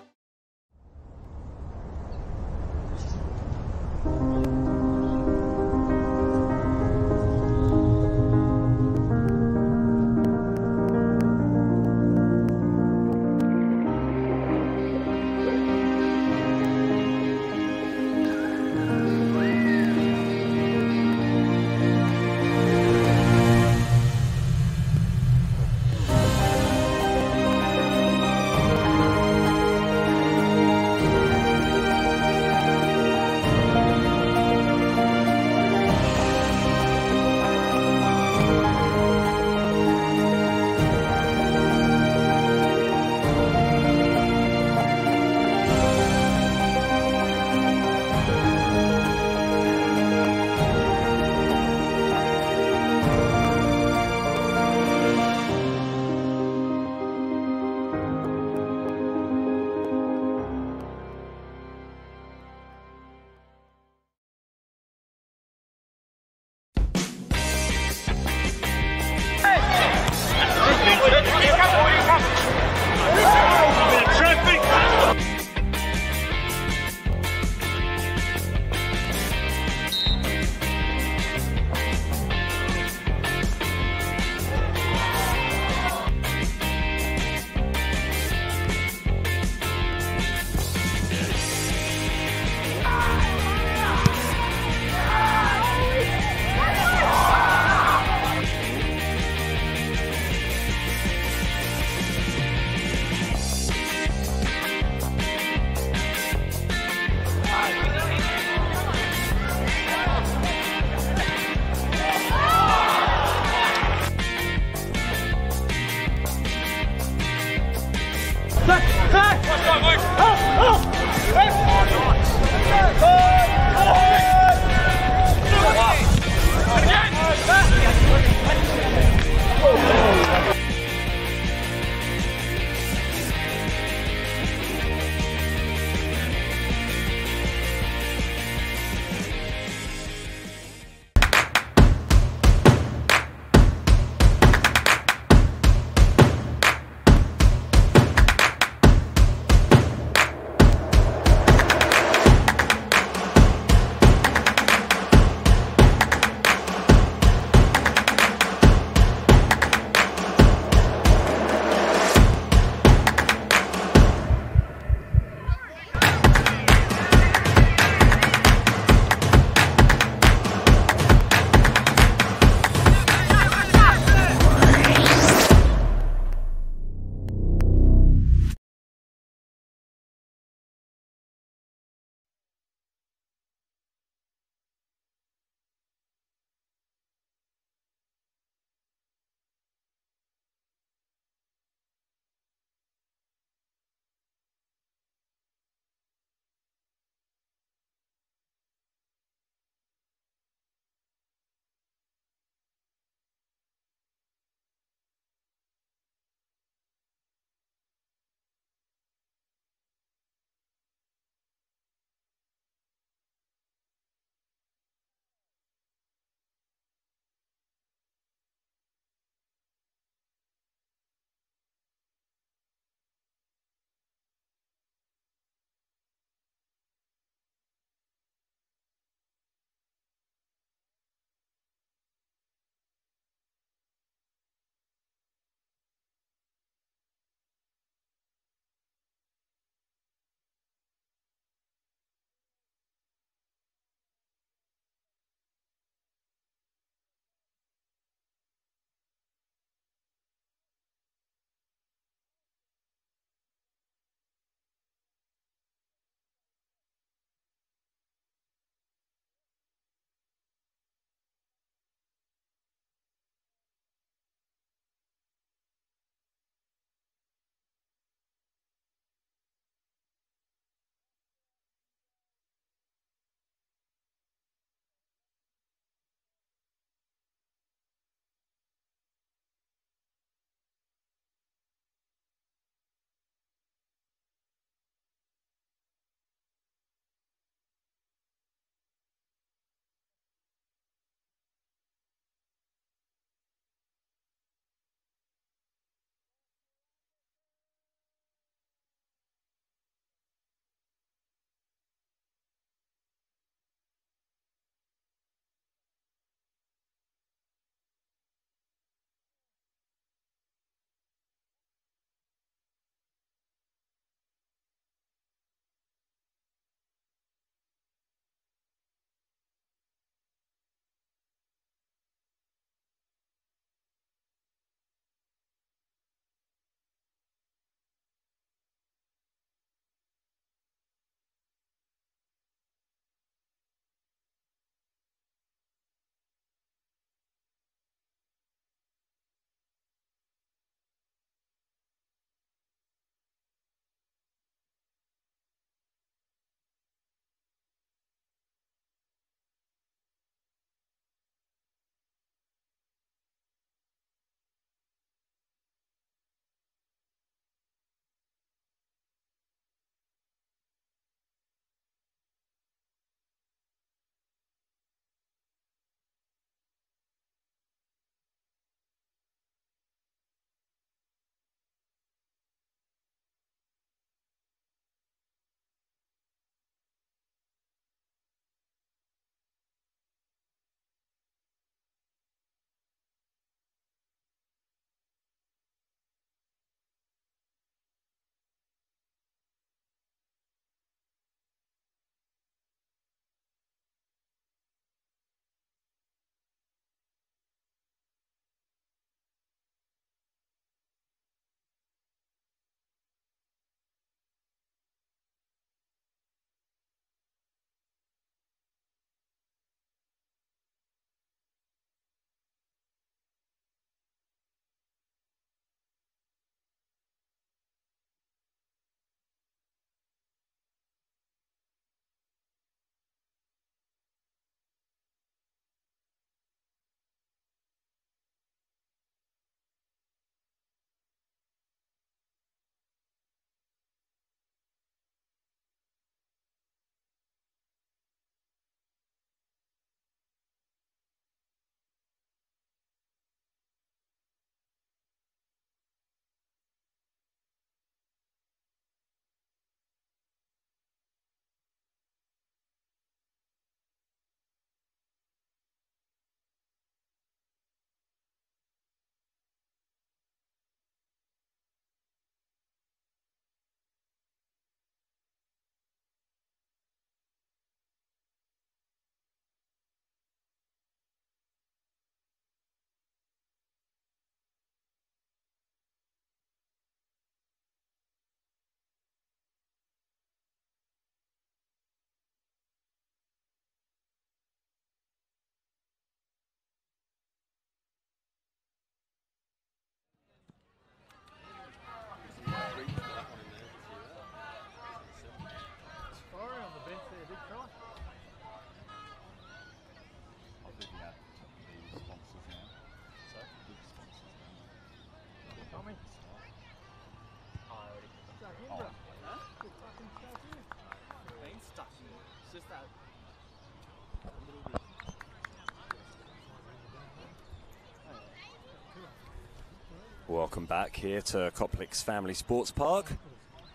Welcome back here to Coplix Family Sports Park,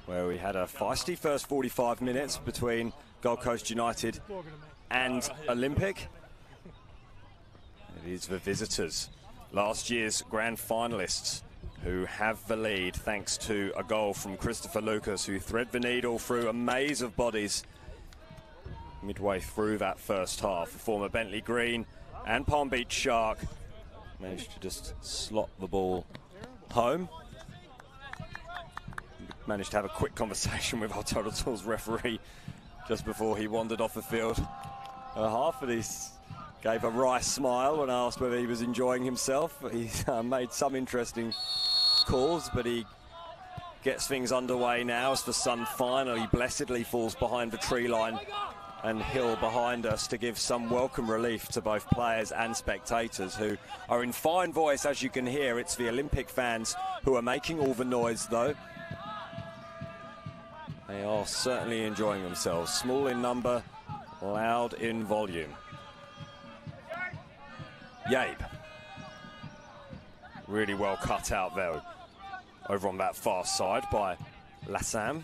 where we had a feisty first 45 minutes between Gold Coast United and Olympic. It is the visitors, last year's grand finalists, who have the lead thanks to a goal from Christopher Lucas, who thread the needle through a maze of bodies midway through that first half. The former Bentley Green and Palm Beach Shark managed to just slot the ball home. Managed to have a quick conversation with our Total Tools referee just before he wandered off the field. Half of this gave a wry smile when asked whether he was enjoying himself. He made some interesting calls, but he gets things underway now as the sun finally blessedly falls behind the tree line and hill behind us to give some welcome relief to both players and spectators, who are in fine voice, as you can hear. It's the Olympic fans who are making all the noise, though. They are certainly enjoying themselves. Small in number, loud in volume. Yabe. Really well cut out though, over on that far side by Lassam.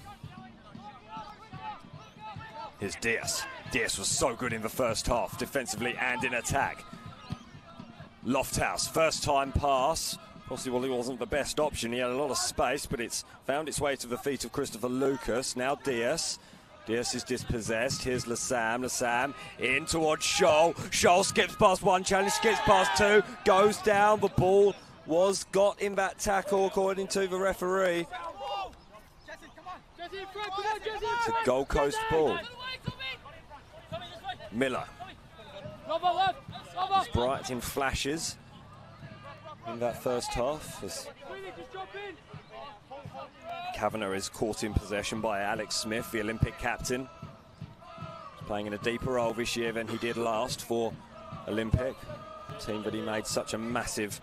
Here's Diaz. Diaz was so good in the first half, defensively and in attack. Lofthouse, first time pass. Possibly wasn't the best option. He had a lot of space, but it's found its way to the feet of Christopher Lucas. Now Diaz. Diaz is dispossessed. Here's Lassam. Lassam in towards Scholl. Scholl skips past one challenge, skips past two, goes down. The ball was got in that tackle, according to the referee. It's a Gold Coast ball. Miller. It's bright in flashes in that first half, as Kavanagh is caught in possession by Alex Smith, the Olympic captain. He's playing in a deeper role this year than he did last for Olympic, a team that he made such a massive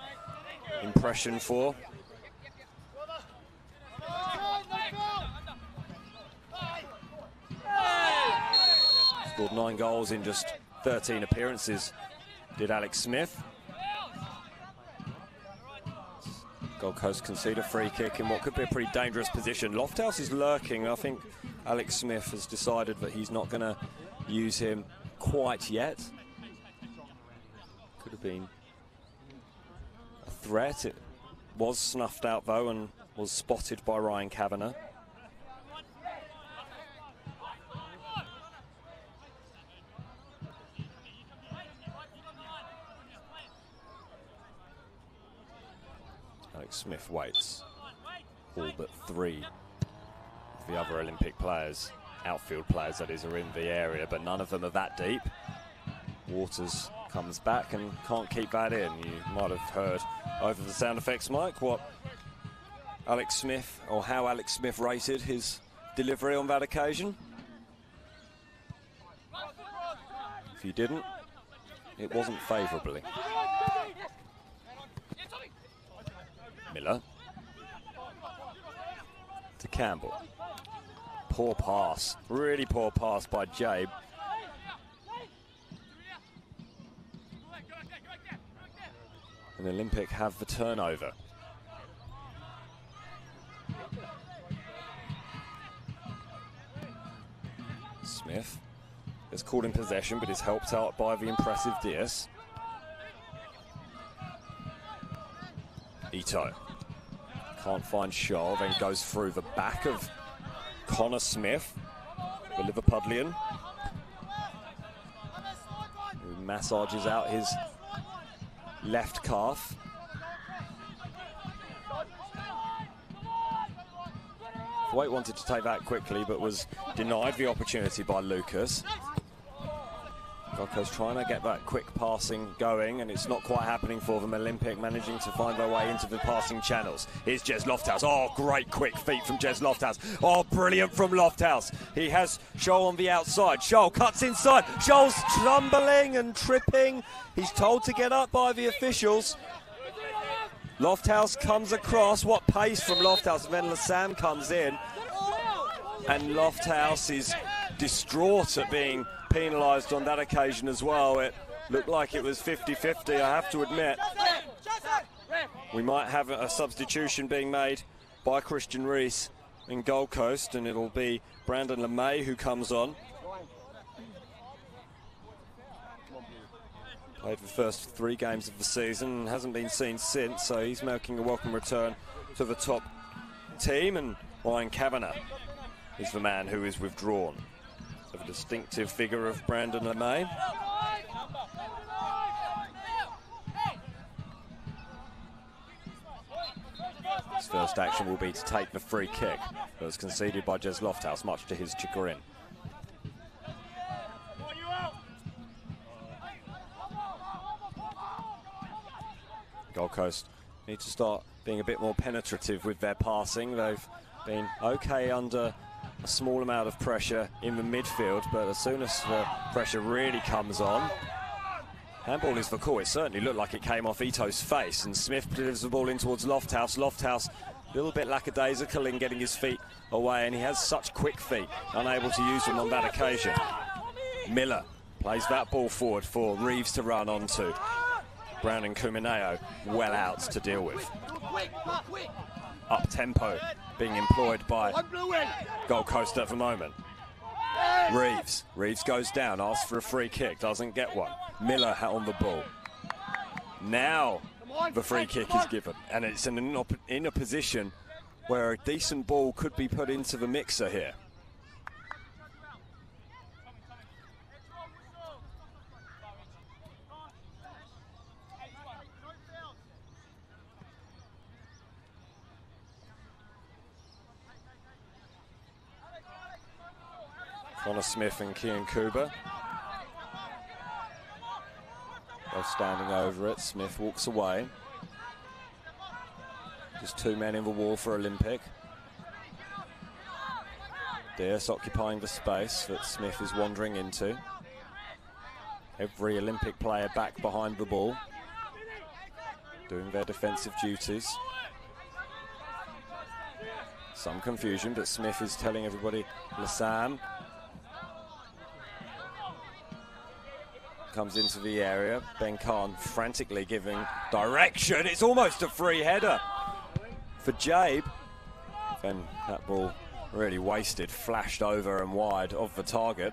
impression for. Scored 9 goals in just 13 appearances, did Alex Smith. Gold Coast concede a free kick in what could be a pretty dangerous position. Lofthouse is lurking. I think Alex Smith has decided that he's not going to use him quite yet. Could have been a threat. It was snuffed out though and was spotted by Ryan Kavanagh. Alex Smith waits. All but 3 of the other Olympic players, outfield players that is, are in the area, but none of them are that deep. Waters comes back and can't keep that in. You might have heard over the sound effects mic what Alex Smith, or how Alex Smith rated his delivery on that occasion. If you didn't, it wasn't favourably. Miller to Campbell. Poor pass, really poor pass by Jabe. And Olympic have the turnover. Smith is caught in possession, but is helped out by the impressive Diaz. Ito can't find Scholl, then goes through the back of Connor Smith, the Liverpudlian, who massages out his left calf. Thwaite wanted to take that quickly, but was denied the opportunity by Lucas. Gold Coast trying to get that quick passing going, and it's not quite happening for them. Olympic managing to find their way into the passing channels. Here's Jez Lofthouse. Oh, great quick feet from Jez Lofthouse. Oh, brilliant from Lofthouse. He has Scholl on the outside. Scholl cuts inside. Scholl's stumbling and tripping. He's told to get up by the officials. Lofthouse comes across. What pace from Lofthouse. And then Lassam comes in. And Lofthouse is distraught at being penalised on that occasion as well. It looked like it was 50-50, I have to admit. we might have a substitution being made by Christian Rees in Gold Coast, and it'll be Brandon LeMay who comes on. Played the first 3 games of the season and hasn't been seen since, so he's making a welcome return to the top team, and Ryan Kavanagh is the man who is withdrawn. So the distinctive figure of Brandon LeMay. His first action will be to take the free kick that was conceded by Jez Lofthouse, much to his chagrin. Gold Coast need to start being a bit more penetrative with their passing. They've been okay under a small amount of pressure in the midfield, but as soon as the pressure really comes on, handball is the call. It certainly looked like it came off Ito's face, and Smith delivers the ball in towards Lofthouse. Lofthouse a little bit lackadaisical in getting his feet away, and he has such quick feet, unable to use them on that occasion. Miller plays that ball forward for Reeves to run onto. Brown and Kumineo well out to deal with. Up tempo being employed by Gold Coast at the moment. Reeves goes down, asks for a free kick, doesn't get one. Miller on the ball. Now the free kick is given, and it's in a position where a decent ball could be put into the mixer here. Connor Smith and Kian Kuba both standing over it. Smith walks away. Just 2 men in the wall for Olympic. Dearce occupying the space that Smith is wandering into. Every Olympic player back behind the ball, doing their defensive duties. Some confusion, but Smith is telling everybody, Lassam comes into the area. Ben Khan frantically giving direction. It's almost a free header for Jabe. Then that ball really wasted, flashed over and wide of the target.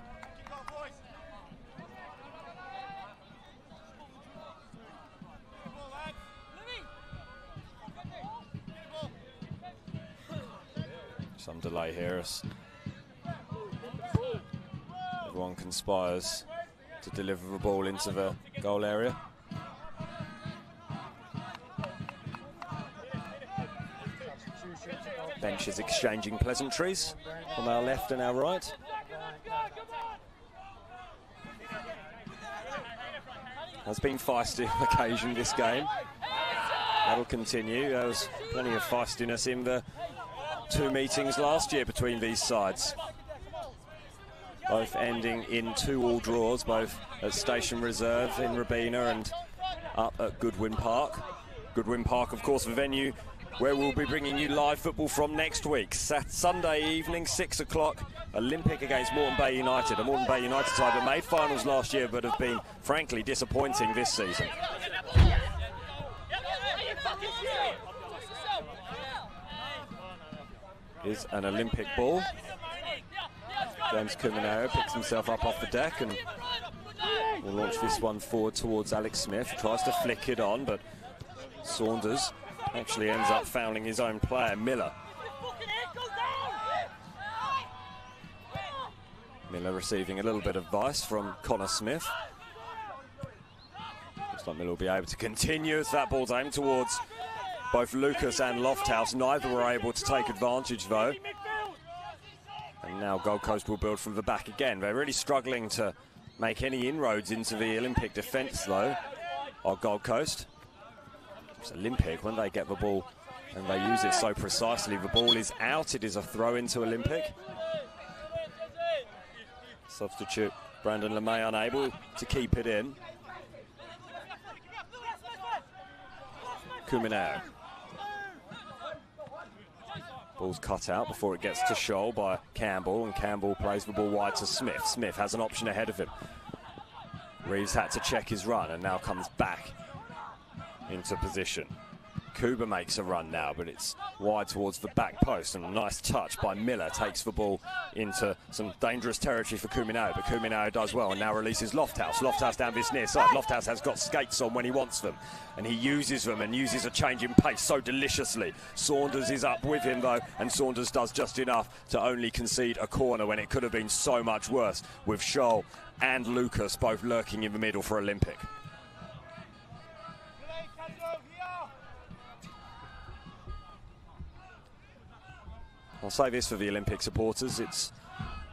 Some delay here as everyone conspires to deliver the ball into the goal area. Bench is exchanging pleasantries from our left and our right. Has been feisty on occasion this game. That'll continue. There was plenty of feistiness in the 2 meetings last year between these sides. Both ending in 2-2 draws, both at Station Reserve in Robina and up at Goodwin Park. Goodwin Park, of course, the venue where we'll be bringing you live football from next week. Sunday evening, 6 o'clock, Olympic against Moreton Bay United. A Moreton Bay United side that made finals last year but have been, frankly, disappointing this season. Is an Olympic ball. James Kumineo picks himself up off the deck and will launch this one forward towards Alex Smith. Tries to flick it on, but Saunders actually ends up fouling his own player, Miller. Miller receiving a little bit of advice from Connor Smith. Looks like Miller will be able to continue as that ball's aimed towards both Lucas and Lofthouse. Neither were able to take advantage, though. And now Gold Coast will build from the back again. They're really struggling to make any inroads into the Olympic defence, though, or Gold Coast. It's Olympic, when they get the ball and they use it so precisely, the ball is out. It is a throw into Olympic. Substitute Brandon LeMay unable to keep it in. Kumineo. Ball's cut out before it gets to Scholl by Campbell, and Campbell plays the ball wide to Smith. Smith has an option ahead of him. Reeves had to check his run and now comes back into position. Kuba makes a run now, but it's wide towards the back post, and a nice touch by Miller takes the ball into some dangerous territory for Kuminao, but Kuminao does well and now releases Lofthouse. Lofthouse down this near side. Lofthouse has got skates on when he wants them, and he uses them and uses a change in pace so deliciously. Saunders is up with him though, and Saunders does just enough to only concede a corner when it could have been so much worse, with Scholl and Lucas both lurking in the middle for Olympic. I'll say this for the Olympic supporters, it's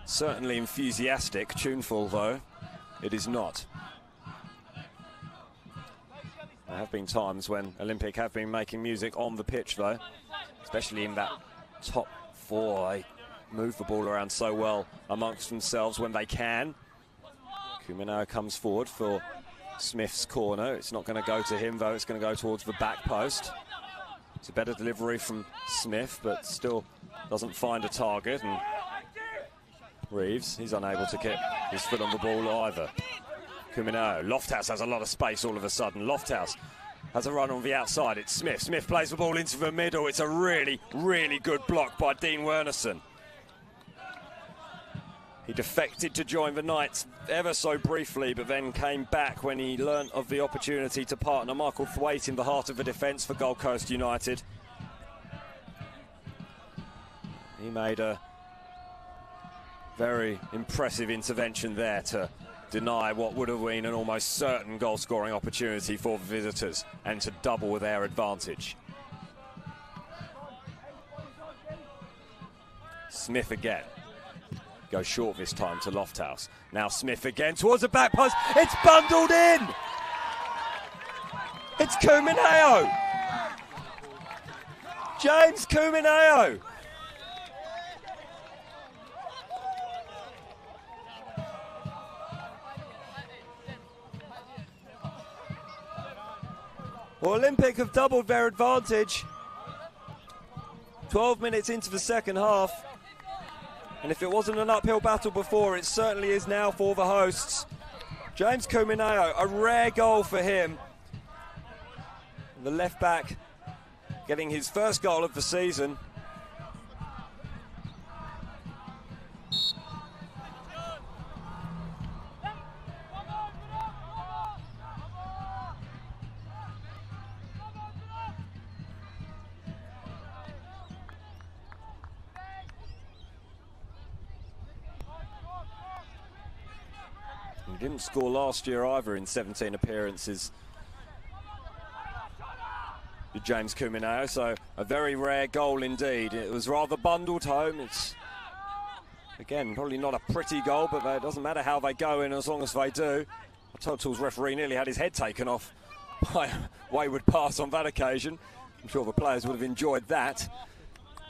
certainly enthusiastic, tuneful though, it is not. There have been times when Olympic have been making music on the pitch though, especially in that top four. They move the ball around so well amongst themselves when they can. Kuminao comes forward for Smith's corner. It's not going to go to him though, it's going to go towards the back post. It's a better delivery from Smith, but still doesn't find a target, and Reeves, he's unable to get his foot on the ball either. Kuminao, Lofthouse has a lot of space all of a sudden. Lofthouse has a run on the outside, it's Smith. Smith plays the ball into the middle. It's a really, really good block by Dean Wernerson. He defected to join the Knights ever so briefly, but then came back when he learnt of the opportunity to partner Michael Thwaite in the heart of the defence for Gold Coast United. He made a very impressive intervention there to deny what would have been an almost certain goal-scoring opportunity for the visitors and to double their advantage. Smith again. Goes short this time to Lofthouse. Now Smith again towards the back post. It's bundled in! It's Kuminao! James Kuminao! Well, Olympic have doubled their advantage. 12 minutes into the second half. And if it wasn't an uphill battle before, it certainly is now for the hosts. James Kuminao, a rare goal for him. The left back getting his first goal of the season. He didn't score last year either in 17 appearances. James Kuminao, so a very rare goal indeed. It was rather bundled home. It's, again, probably not a pretty goal, but it doesn't matter how they go in as long as they do. Total's referee nearly had his head taken off by a wayward pass on that occasion. I'm sure the players would have enjoyed that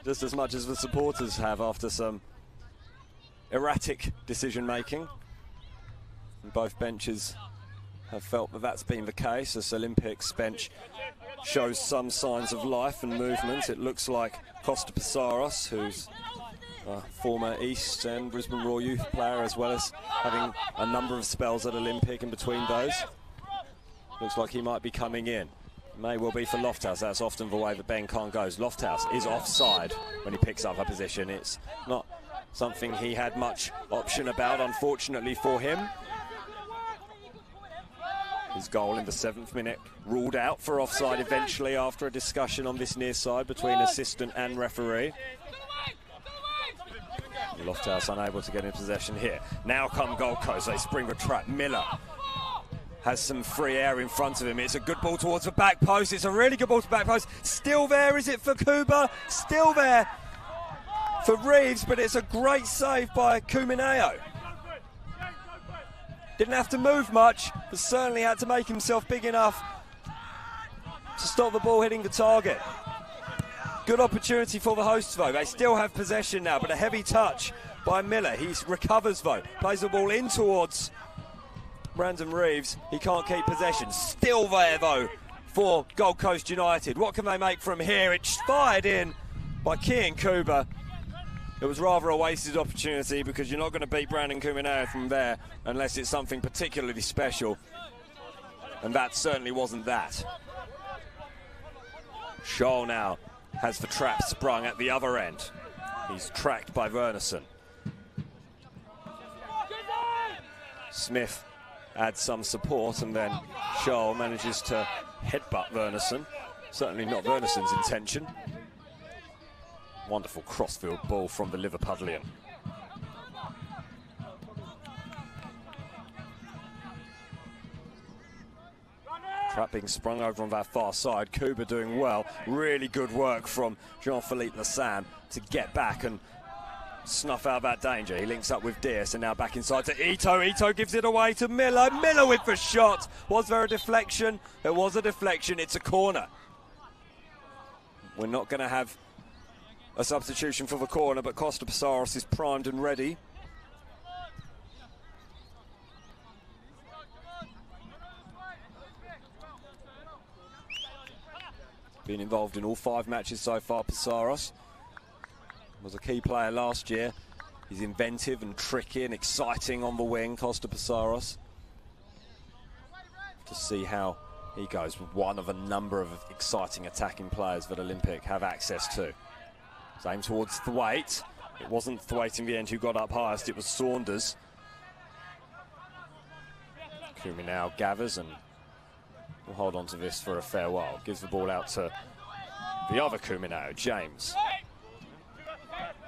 just as much as the supporters have after some erratic decision-making. Both benches have felt that that's been the case as Olympics bench shows some signs of life and movement. It looks like Costa Passaros, who's a former East and Brisbane Roar Youth player, as well as having a number of spells at Olympic in between those. Looks like he might be coming in. May well be for Lofthouse. That's often the way that Ben Khan goes. Lofthouse is offside when he picks up a position. It's not something he had much option about, unfortunately for him. His goal in the 7th minute ruled out for offside eventually after a discussion on this near side between assistant and referee. Lofthouse unable to get in possession here. Now come Gold Coast, they spring the trap. Miller has some free air in front of him. It's a good ball towards the back post. It's a really good ball to the back post. Still there, is it for Kuba? Still there for Reeves, but it's a great save by Kuminao. Didn't have to move much, but certainly had to make himself big enough to stop the ball hitting the target. Good opportunity for the hosts though. They still have possession now, but a heavy touch by Miller. He recovers though, plays the ball in towards Brandon Reeves. He can't keep possession. Still there though for Gold Coast United. What can they make from here? It's fired in by Kian Kuba. It was rather a wasted opportunity because you're not going to beat Brandon Kuminao from there unless it's something particularly special. And that certainly wasn't that. Scholl now has the trap sprung at the other end. He's tracked by Wernerson. Smith adds some support, and then Scholl manages to headbutt Wernerson. Certainly not Wernerson's intention. Wonderful crossfield ball from the Liverpudlian. Trap being sprung over on that far side. Kuba doing well. Really good work from Jean-Philippe Lassam to get back and snuff out that danger. He links up with Diaz and now back inside to Ito. Ito gives it away to Miller. Miller with the shot. Was there a deflection? There was a deflection. It's a corner. We're not going to have a substitution for the corner, but Costa Passaros is primed and ready. Been involved in all 5 matches so far, Passaros. Was a key player last year. He's inventive and tricky and exciting on the wing, Costa Passaros. To see how he goes with one of a number of exciting attacking players that Olympic have access to. Same towards Thwaite. It wasn't Thwaite in the end who got up highest, it was Saunders. Kumi now gathers and will hold on to this for a fair while. Gives the ball out to the other Kuminao, James.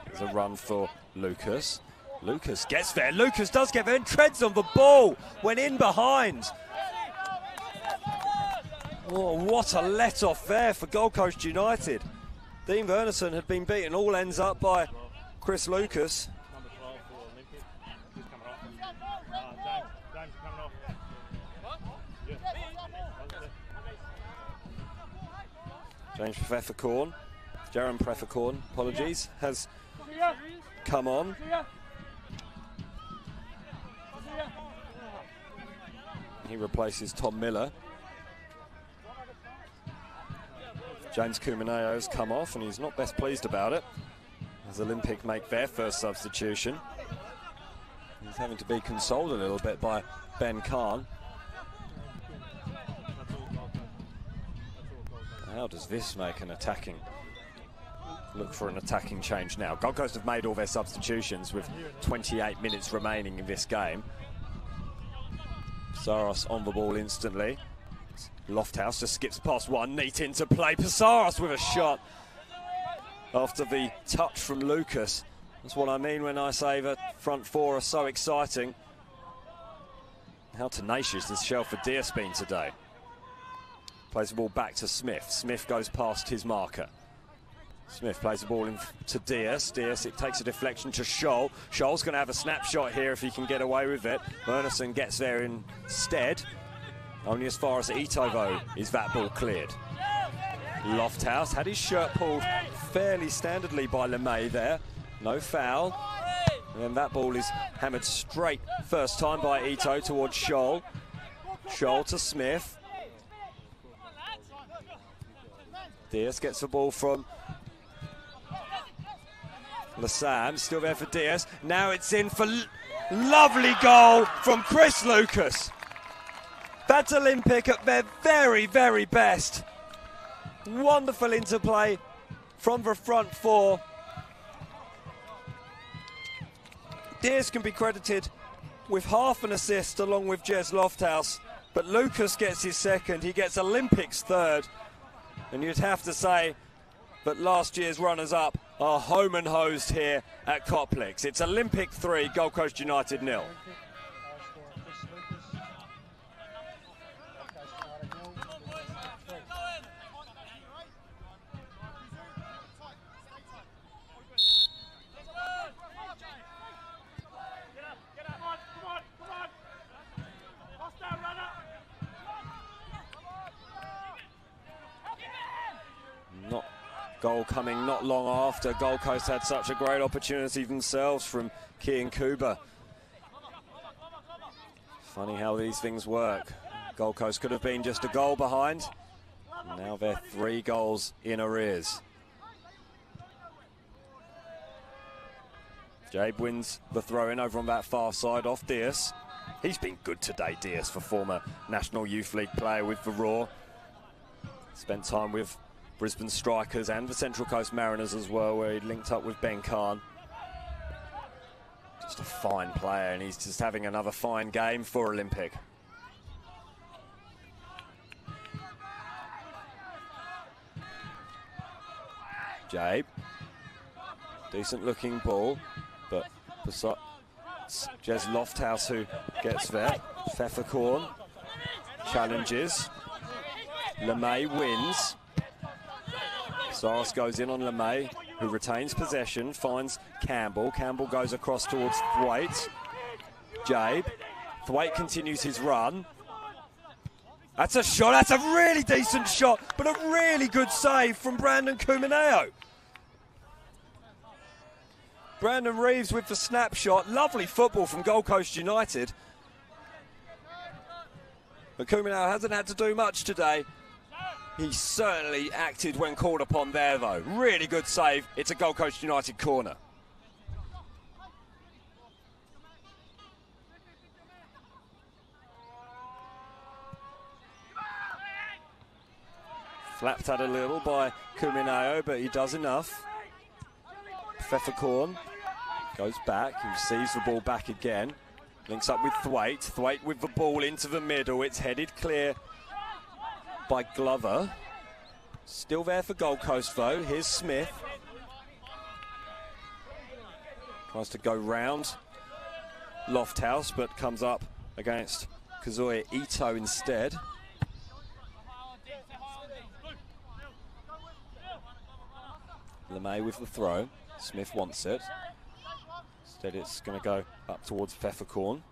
There's a run for Lucas. Lucas gets there. Lucas does get there and treads on the ball. Went in behind. Oh, what a let-off there for Gold Coast United. Dean Wernerson had been beaten all ends up by Chris Lucas. James Pfefferkorn, Jaron Pfefferkorn, apologies, has come on. He replaces Tom Miller. James Kumineo has come off and he's not best pleased about it as Olympic make their first substitution. He's having to be consoled a little bit by Ben Khan. How does this make an attacking look for an attacking change now? Gold Coast have made all their substitutions with 28 minutes remaining in this game. Passaros on the ball instantly. Lofthouse just skips past one, neat into play. Passaros with a shot after the touch from Lucas. That's what I mean when I say that front four are so exciting. How tenacious has Shelford Diaz been today? Plays the ball back to Smith. Smith goes past his marker. Smith plays the ball in to Diaz. Diaz, it takes a deflection to Scholl. Scholl's going to have a snapshot here if he can get away with it. Wernerson gets there instead. Only as far as Ito, though, is that ball cleared. Lofthouse had his shirt pulled fairly standardly by LeMay there. No foul. And then that ball is hammered straight first time by Ito towards Scholl. Scholl to Smith. Diaz gets the ball from Lassam, still there for Diaz. Now it's in for lovely goal from Chris Lucas. That's Olympic at their very, very best. Wonderful interplay from the front four. Diaz can be credited with half an assist along with Jez Lofthouse, but Lucas gets his second. He gets Olympic's third. And you'd have to say that last year's runners-up are home and hosed here at Coplex. It's Olympic 3, Gold Coast United 0. Goal coming not long after. Gold Coast had such a great opportunity themselves from Kian Kuba. Funny how these things work. Gold Coast could have been just a goal behind. Now they're 3 goals in arrears. Jabe wins the throw-in over on that far side off Diaz. He's been good today, Diaz, for former National Youth League player with the Raw. Spent time with Brisbane Strikers and the Central Coast Mariners as well, where he linked up with Ben Khan. Just a fine player, and he's just having another fine game for Olympic. Jabe, decent looking ball, but Jez Lofthouse who gets there. Pfefferkorn challenges. LeMay wins. Saros goes in on LeMay, who retains possession, finds Campbell. Campbell goes across towards Thwaite. Jabe. Thwaite continues his run. That's a shot. That's a really decent shot, but a really good save from Brandon Kumineo. Brandon Reeves with the snapshot. Lovely football from Gold Coast United. But Kumineo hasn't had to do much today. He certainly acted when called upon there, though. Really good save. It's a Gold Coast United corner. Flapped at a little by Kumineo, but he does enough. Pfefferkorn goes back, he receives the ball back again. Links up with Thwaite. Thwaite with the ball into the middle. It's headed clear by Glover. Still there for Gold Coast, though. Here's Smith. Tries to go round Lofthouse, but comes up against Kazuya Ito instead. LeMay with the throw. Smith wants it. Instead it's going to go up towards Pfefferkorn.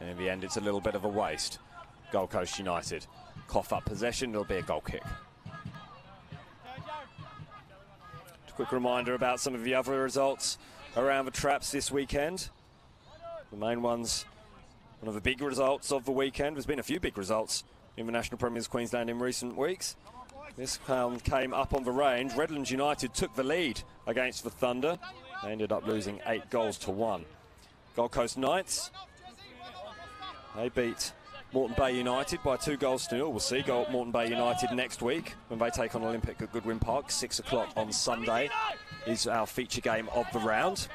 And in the end it's a little bit of a waste. Gold Coast United cough up possession, it'll be a goal kick. A quick reminder about some of the other results around the traps this weekend. The main ones, one of the big results of the weekend. There's been a few big results in the National Premiers Queensland in recent weeks. This came up on the range. Redlands United took the lead against the Thunder. They ended up losing 8-1. Gold Coast Knights, they beat Moreton Bay United by 2-0. We'll see Moreton Bay United next week when they take on Olympic at Goodwin Park. 6 o'clock on Sunday is our feature game of the round.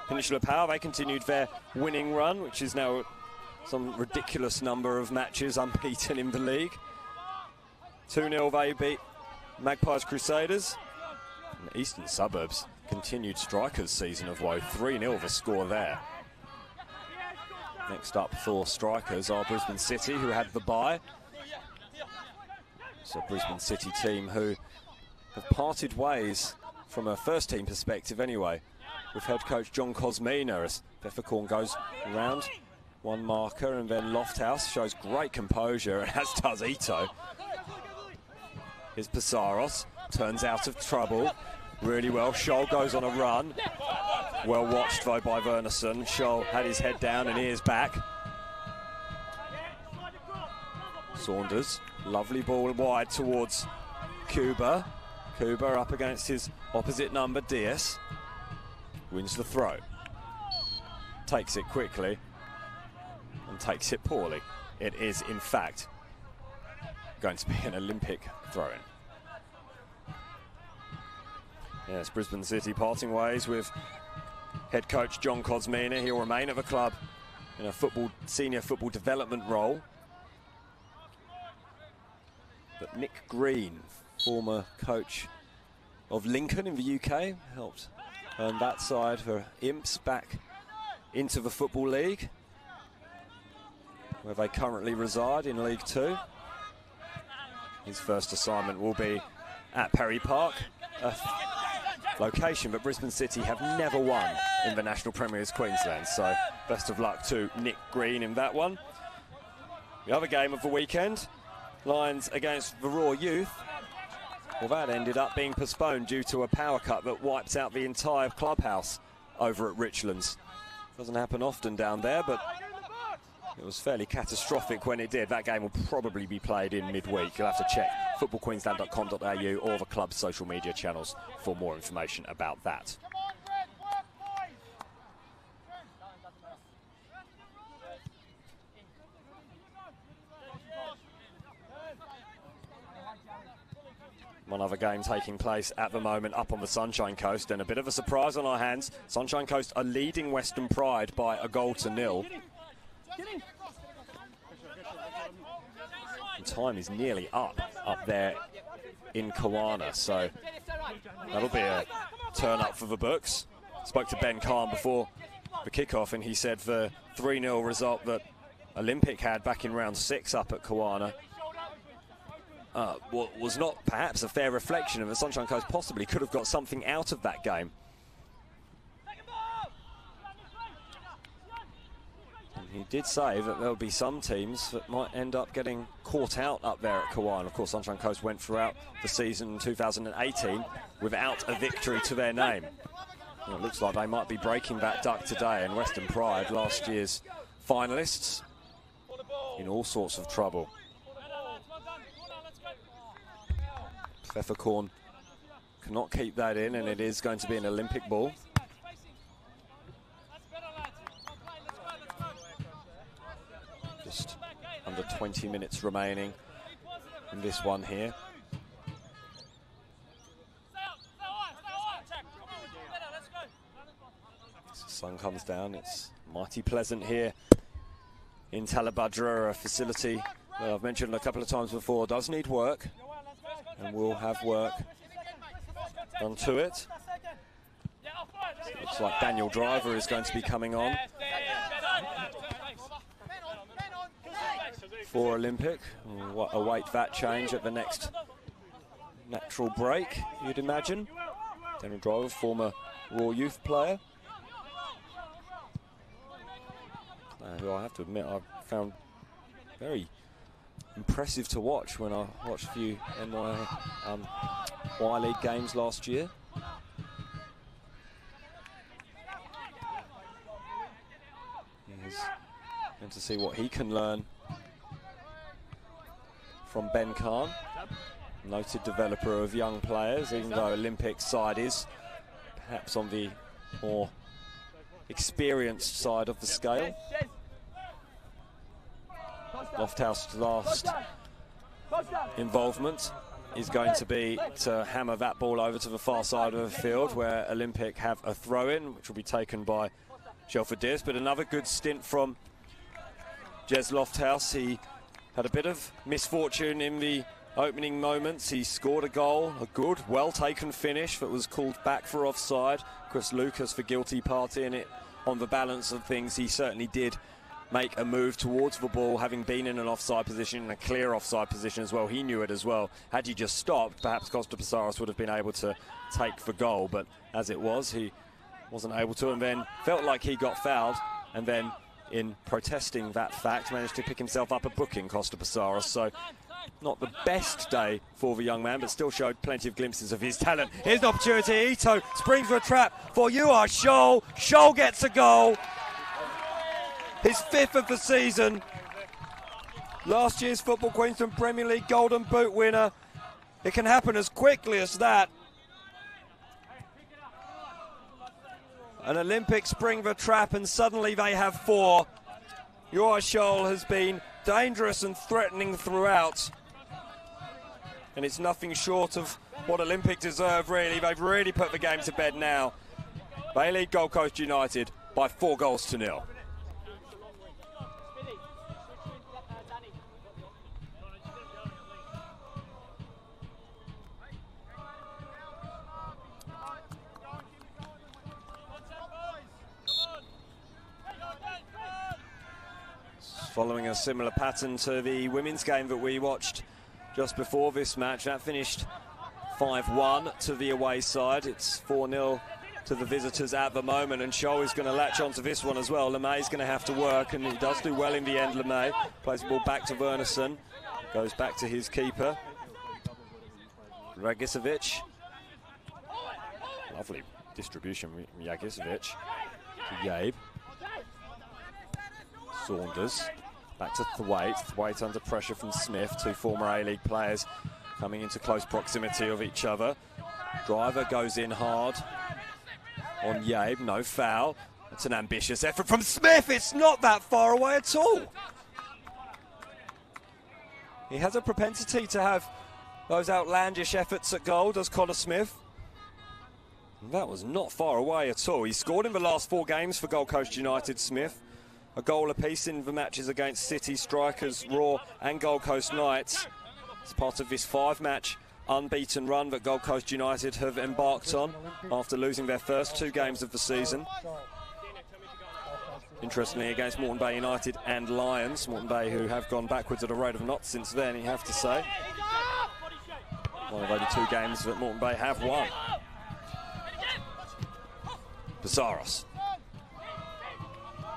Peninsula Power, they continued their winning run, which is now some ridiculous number of matches unbeaten in the league. 2-0 they beat Magpies Crusaders. And the Eastern Suburbs continued Strikers' season of woe. 3-0 the score there. Next up for Strikers are Brisbane City, who had the bye. It's a Brisbane City team who have parted ways from a first team perspective anyway, with head coach John Cosmina as Pfefferkorn goes round one marker, and then Lofthouse shows great composure, as does Ito. Here's Psaros, turns out of trouble really well. Scholl goes on a run. Well watched though by Verneson. Scholl had his head down and ears back. Saunders, lovely ball wide towards Cuba. Cuba up against his opposite number, Diaz. Wins the throw. Takes it quickly. And takes it poorly. It is, in fact, going to be an Olympic throw-in. Yes, Brisbane City parting ways with head coach John Cosmina. He'll remain at the club in a senior football development role. But Nick Green, former coach of Lincoln in the UK, helped earn that side for Imps back into the Football League, where they currently reside in League 2. His first assignment will be at Perry Park, a location that Brisbane City have never won in the National Premiers Queensland. So best of luck to Nick Green in that one. The other game of the weekend, Lions against the Raw Youth. Well, that ended up being postponed due to a power cut that wiped out the entire clubhouse over at Richlands. Doesn't happen often down there, but it was fairly catastrophic when it did. That game will probably be played in midweek. You'll have to check footballqueensland.com.au or the club's social media channels for more information about that. One other game taking place at the moment up on the Sunshine Coast, and a bit of a surprise on our hands. Sunshine Coast are leading Western Pride by 1-0. And time is nearly up there in Kawana, so that'll be a turn up for the books. Spoke to Ben Kahn before the kickoff, and he said the 3-0 result that Olympic had back in round 6 up at Kawana was not perhaps a fair reflection of the Sunshine Coast. Possibly could have got something out of that game. And he did say that there'll be some teams that might end up getting caught out up there at Kawana. Of course, Sunshine Coast went throughout the season 2018 without a victory to their name. Well, it looks like they might be breaking that duck today, and Western Pride, last year's finalists, in all sorts of trouble. Pfefferkorn cannot keep that in, and it is going to be an Olympic ball. Just under 20 minutes remaining in this one here. As the sun comes down, it's mighty pleasant here in Talabudra, a facility that I've mentioned a couple of times before does need work, and will have work done to it. Looks like Daniel Driver is going to be coming on for Olympic. We'll await that change at the next natural break, you'd imagine. Daniel Driver, former Raw Youth player, who I have to admit I found very impressive to watch when I watched a few Y League games last year. He's going to see what he can learn from Ben Kahn, noted developer of young players, even though Olympic's side is perhaps on the more experienced side of the scale. Lofthouse's last involvement is going to be to hammer that ball over to the far side of the field, where Olympic have a throw-in, which will be taken by Shelford Deers. But another good stint from Jez Lofthouse. He had a bit of misfortune in the opening moments. He scored a goal, a good, well-taken finish that was called back for offside. Chris Lucas for guilty party in it. On the balance of things, he certainly did make a move towards the ball, having been in an offside position, and a clear offside position as well. He knew it as well. Had he just stopped, perhaps Costa Passaros would have been able to take the goal, but as it was, he wasn't able to, and then felt like he got fouled, and then in protesting that fact, managed to pick himself up a booking, Costa Passaros. So not the best day for the young man, but still showed plenty of glimpses of his talent. Here's an opportunity. Ito springs for a trap for UR Scholl. Scholl gets a goal. His 5th of the season. Last year's Football Queensland Premier League Golden Boot winner. It can happen as quickly as that. An Olympic spring the trap, and suddenly they have 4. UR Scholl has been dangerous and threatening throughout. And it's nothing short of what Olympic deserve, really. They've really put the game to bed now. They lead Gold Coast United by 4-0. Following a similar pattern to the women's game that we watched just before this match. That finished 5-1 to the away side. It's 4-0 to the visitors at the moment, and Scholl is going to latch onto this one as well. LeMay is going to have to work, and he does do well in the end. LeMay plays the ball back to Wernerson, goes back to his keeper, Ragicevic. Lovely distribution from Jagicevic to Yabe. Saunders back to Thwaite. Thwaite under pressure from Smith, 2 former A-League players coming into close proximity of each other. Driver goes in hard on Yabe, no foul. It's an ambitious effort from Smith. It's not that far away at all. He has a propensity to have those outlandish efforts at goal, does Connor Smith. And that was not far away at all. He scored in the last 4 games for Gold Coast United, Smith. A goal apiece in the matches against City, Strikers, Raw and Gold Coast Knights. It's part of this 5-match unbeaten run that Gold Coast United have embarked on after losing their first 2 games of the season. Interestingly, against Moreton Bay United and Lions. Moreton Bay, who have gone backwards at a rate of knots since then, you have to say. One of only 2 games that Moreton Bay have won. Pizarros.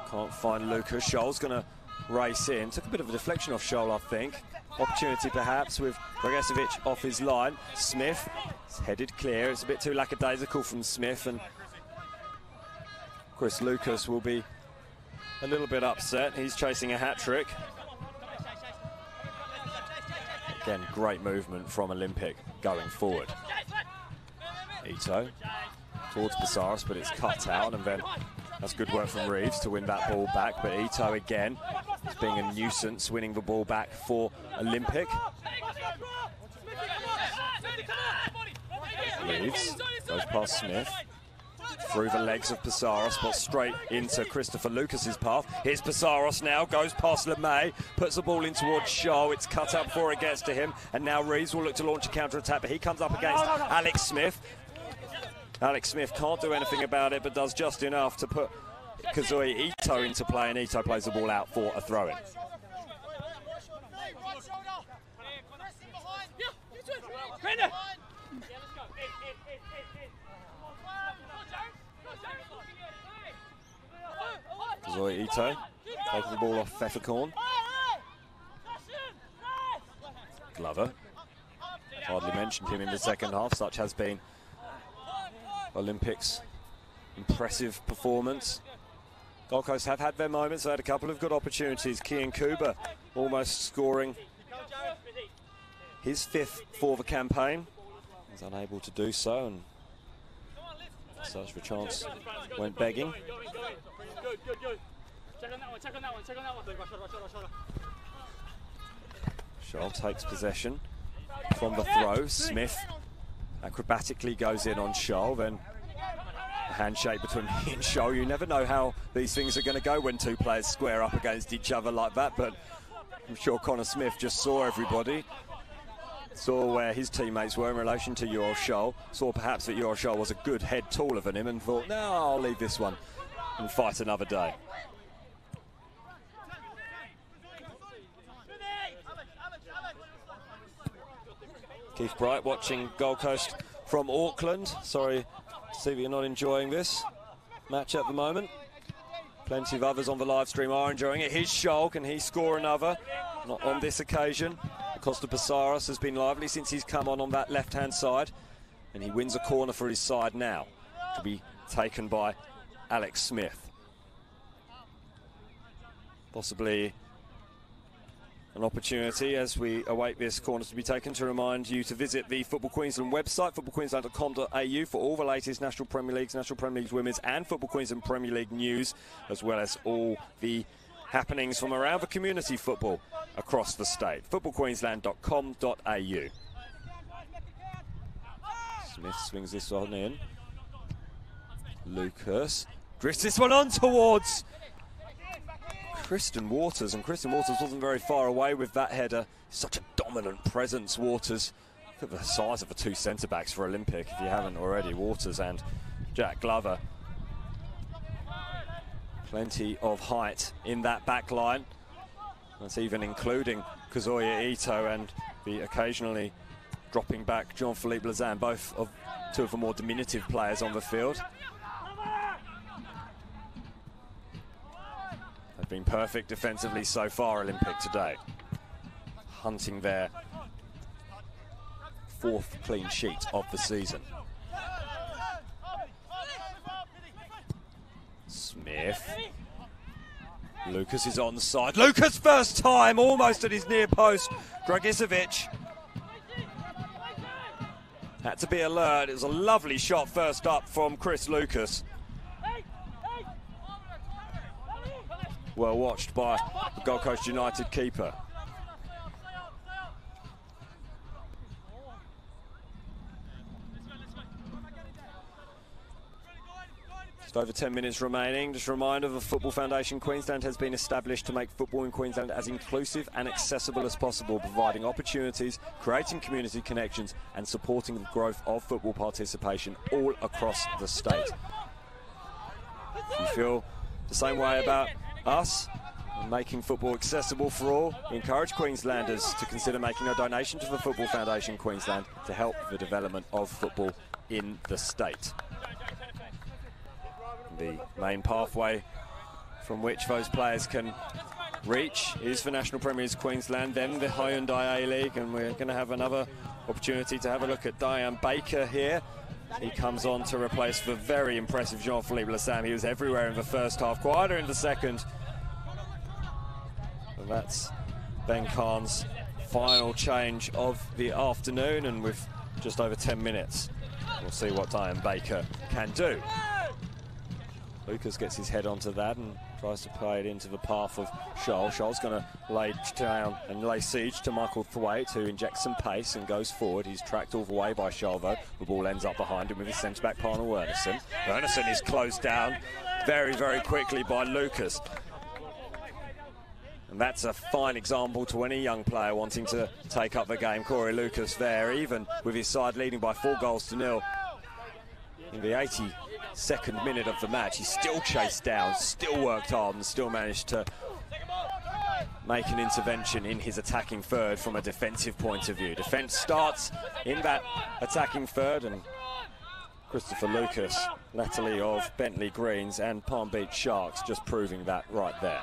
Can't find Lucas. Scholl's going to race in. Took a bit of a deflection off Scholl, I think. Opportunity perhaps with Dragicevic off his line. Smith is headed clear. It's a bit too lackadaisical from Smith, and Chris Lucas will be a little bit upset. He's chasing a hat-trick. Again, great movement from Olympic going forward. Ito towards Pizarros, but it's cut out, and then that's good work from Reeves to win that ball back. But Ito again is being a nuisance, winning the ball back for Olympic. Reeves goes past Smith, through the legs of Pizarros, but straight into Christopher Lucas's path. Here's Pizarros now, goes past LeMay, puts the ball in towards Scholl. It's cut out before it gets to him, and now Reeves will look to launch a counter-attack, but he comes up against Alex Smith. Alex Smith can't do anything about it, but does just enough to put Kazuya Ito into play, and Ito plays the ball out for a throw-in. Kazuya Ito taking the ball off Pfefferkorn. Glover. Hardly mentioned him in the second half, such has been Olympics' impressive performance. Gold Coast have had their moments. They had a couple of good opportunities. Kian Kuba almost scoring his 5th for the campaign. He's unable to do so, and search for chance went begging. Scholl takes possession from the throw. Smith acrobatically goes in on Scholl, then a handshake between he and Scholl. You never know how these things are going to go when 2 players square up against each other like that, but I'm sure Connor Smith just saw everybody, saw where his teammates were in relation to Ural Scholl, saw perhaps that Ural Scholl was a good head taller than him, and thought, no, I'll leave this one and fight another day. Keith Bright watching Gold Coast from Auckland. Sorry, Stevie, you're not enjoying this match at the moment. Plenty of others on the live stream are enjoying it. Here's Scholl, can he score another? Not on this occasion. Costa Pizarros has been lively since he's come on that left-hand side, and he wins a corner for his side now, to be taken by Alex Smith. Possibly an opportunity as we await this corner to be taken to remind you to visit the Football Queensland website, footballqueensland.com.au, for all the latest National Premier Leagues, National Premier League Women's and Football Queensland Premier League news, as well as all the happenings from around the community football across the state. footballqueensland.com.au. Smith swings this one in. Lucas drifts this one on towards Kristen Waters, and Kristen Waters wasn't very far away with that header. Such a dominant presence, Waters. Look at the size of the 2 centre-backs for Olympic, if you haven't already. Waters and Jack Glover. Plenty of height in that back line. That's even including Kazuya Ito and the occasionally dropping back Jean-Philippe Lazan, both of 2 of the more diminutive players on the field. They've been perfect defensively so far, Olympic, today. Hunting their 4th clean sheet of the season. Smith. Lucas is onside. Lucas first time, almost at his near post. Dragicevic had to be alert. It was a lovely shot first up from Chris Lucas. Well watched by the Gold Coast United keeper. Just over 10 minutes remaining. Just a reminder, the Football Foundation Queensland has been established to make football in Queensland as inclusive and accessible as possible, providing opportunities, creating community connections and supporting the growth of football participation all across the state. If you feel the same way about us and making football accessible for all, we encourage Queenslanders to consider making a donation to the Football Foundation Queensland to help the development of football in the state. The main pathway from which those players can reach is for National Premiers Queensland, then the Hyundai A-League, and we're going to have another opportunity to have a look at Diane Baker here. He comes on to replace the very impressive Jean-Philippe Lassam. He was everywhere in the first half, quieter in the second. And that's Ben Khan's final change of the afternoon, and with just over 10 minutes, we'll see what Diane Baker can do. Lucas gets his head onto that and tries to play it into the path of Scholl. Scholl's going to lay down and lay siege to Michael Thwaite, who injects some pace and goes forward. He's tracked all the way by Scholl, though. The ball ends up behind him with his centre-back partner, Wernerson. Wernerson is closed down very, very quickly by Lucas. And that's a fine example to any young player wanting to take up the game. Corey Lucas there, even with his side leading by 4-0 in the 82nd minute of the match. He's still chased down, still worked hard, and still managed to make an intervention in his attacking third from a defensive point of view. Defence starts in that attacking third, and Christopher Lucas, latterly of Bentley Greens and Palm Beach Sharks, just proving that right there.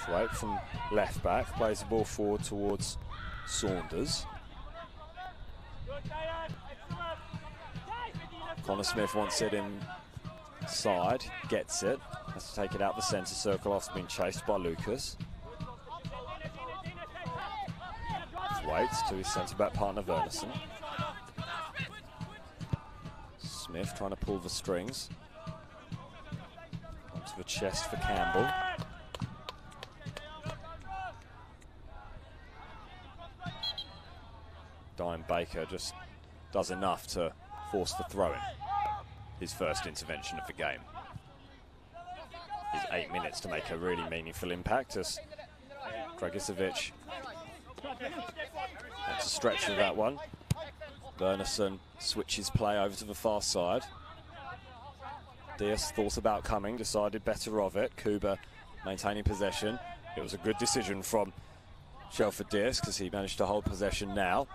Thwaite from left back plays the ball forward towards Saunders. Connor Smith wants it inside, gets it, has to take it out the centre circle after being chased by Lucas. Waits to his centre-back partner Wernerson. Smith trying to pull the strings. Onto the chest for Campbell. Diane Baker just does enough to force the throw-in. His first intervention of the game. His 8 minutes to make a really meaningful impact as Dragicevic had to stretch with that one. Wernerson switches play over to the far side. Diaz thought about coming, decided better of it. Kuba maintaining possession. It was a good decision from Shelford Diaz because he managed to hold possession now.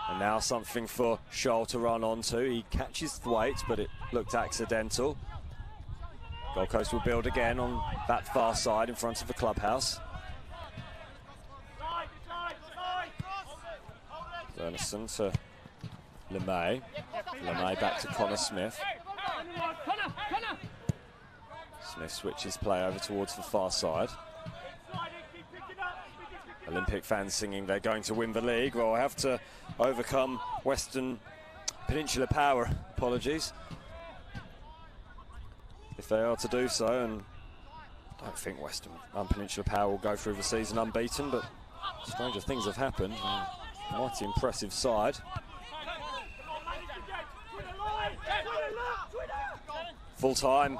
And now something for Scholl to run onto. He catches Thwaite, but it looked accidental. Gold Coast will build again on that far side in front of the clubhouse. Wernerson to LeMay. LeMay back to Connor Smith. Smith switches play over towards the far side. Olympic fans singing they're going to win the league. Well, I have to overcome Western Peninsula Power, apologies, if they are to do so, and I don't think Western Peninsula Power will go through the season unbeaten, but stranger things have happened. Mighty impressive side. Full time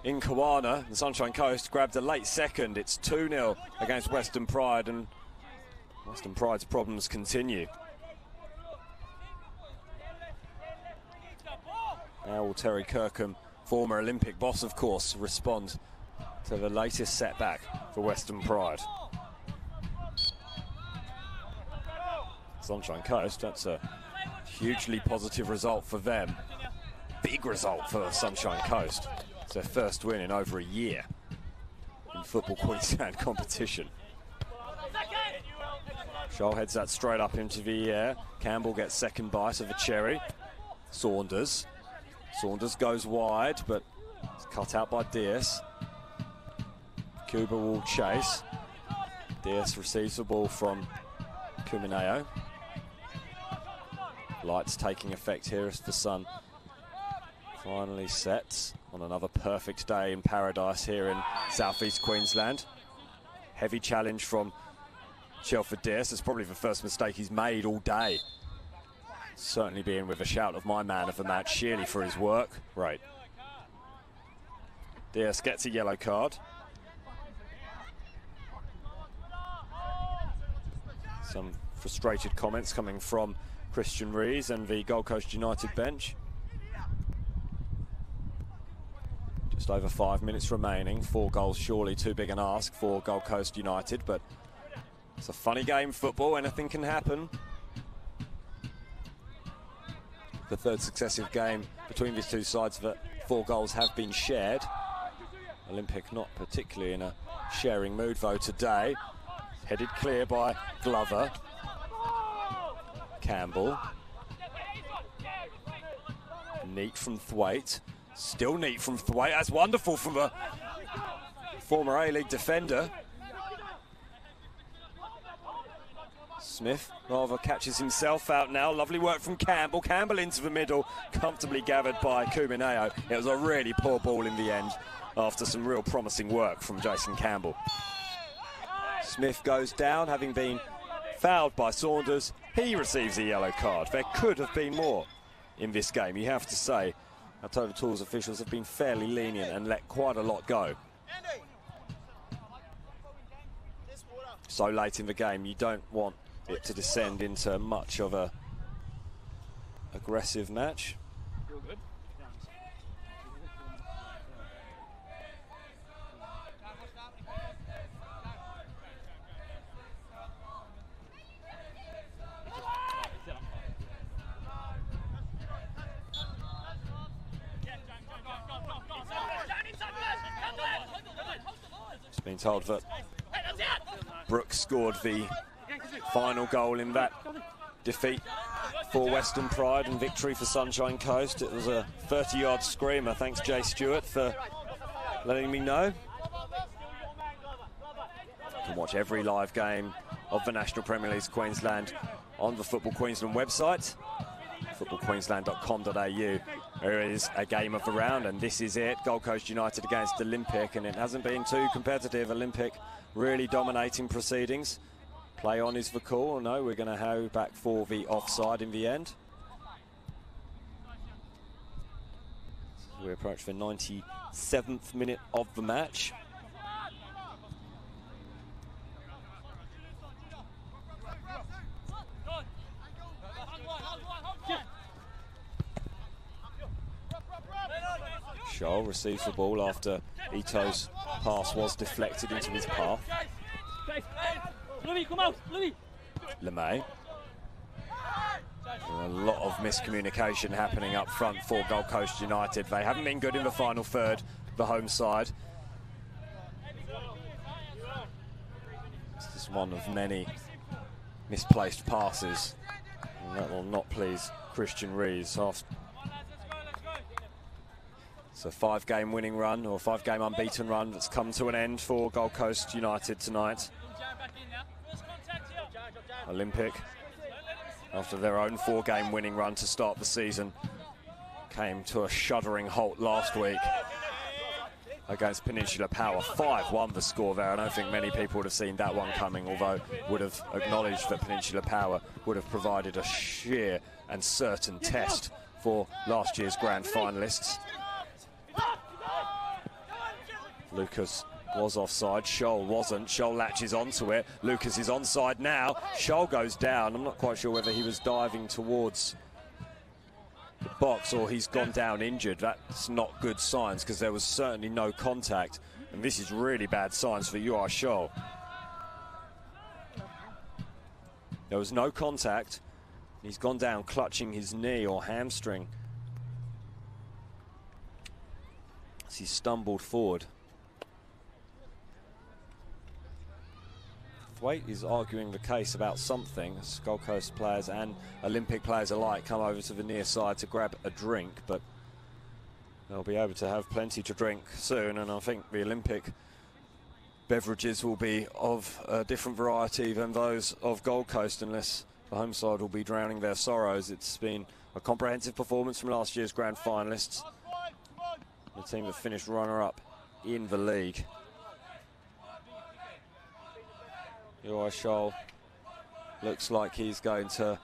in Kawana, the Sunshine Coast grabbed a late second. It's 2-0 against Western Pride, and Western Pride's problems continue. Now will Terry Kirkham, former Olympic boss of course, respond to the latest setback for Western Pride. Sunshine Coast, that's a hugely positive result for them. Big result for Sunshine Coast. It's their first win in over a year in Football Queensland competition. Scholl heads that straight up into the air. Campbell gets second bite of a cherry. Saunders goes wide, but it's cut out by Diaz. Kuba will chase. Diaz receives the ball from Kumineo. Lights taking effect here as the sun finally sets on another perfect day in paradise here in southeast Queensland. Heavy challenge from Shelford Diaz. It's probably the first mistake he's made all day. Certainly being with a shout of my man of the match, Shearley, for his work. Right. Diaz gets a yellow card. Some frustrated comments coming from Christian Rees and the Gold Coast United bench. Just over 5 minutes remaining. 4 goals surely too big an ask for Gold Coast United, but it's a funny game, football. Anything can happen. The third successive game between these two sides that 4 goals have been shared. Olympic not particularly in a sharing mood though today. Headed clear by Glover. Campbell. Neat from Thwaite. Still neat from Thwaite. That's wonderful from a former A-League defender. Smith rather catches himself out now. Lovely work from Campbell. Campbell into the middle, comfortably gathered by Kumineo. It was a really poor ball in the end after some real promising work from Jason Campbell. Smith goes down, having been fouled by Saunders. He receives a yellow card. There could have been more in this game, you have to say. Our Total Tools officials have been fairly lenient and let quite a lot go. So late in the game, you don't want it to descend into much of a aggressive match. It's been told that Brooks scored the final goal in that defeat for Western Pride and victory for Sunshine Coast. It was a 30-yard screamer. Thanks, Jay Stewart, for letting me know. You can watch every live game of the National Premier League Queensland on the Football Queensland website, footballqueensland.com.au. There is a game of the round, and this is it. Gold Coast United against Olympic, and it hasn't been too competitive. Olympic really dominating proceedings. Play on is the call. No, we're going to go back for the offside in the end. We approach the 97th minute of the match. Scholl receives the ball after Ito's pass was deflected into his path. LeMay. A lot of miscommunication happening up front for Gold Coast United. They haven't been good in the final third, the home side. This is one of many misplaced passes, and that will not please Christian Rees. It's a 5-game winning run, or 5-game unbeaten run that's come to an end for Gold Coast United tonight. Olympic, after their own 4-game winning run to start the season, came to a shuddering halt last week against Peninsula Power. 5-1 the score there. I don't think many people would have seen that one coming, although would have acknowledged that Peninsula Power would have provided a sheer and certain test for last year's grand finalists. Lucas was offside, Scholl wasn't. Scholl latches onto it. Lucas is onside now. Scholl goes down. I'm not quite sure whether he was diving towards the box or he's gone down injured. That's not good signs, because there was certainly no contact, and this is really bad signs for UR Scholl. There was no contact. He's gone down clutching his knee or hamstring as he stumbled forward. Thwaite is arguing the case about something. Gold Coast players and Olympic players alike come over to the near side to grab a drink, but they'll be able to have plenty to drink soon, and I think the Olympic beverages will be of a different variety than those of Gold Coast, unless the home side will be drowning their sorrows. It's been a comprehensive performance from last year's grand finalists, the team that finished runner-up in the league. UR Scholl looks like he's going to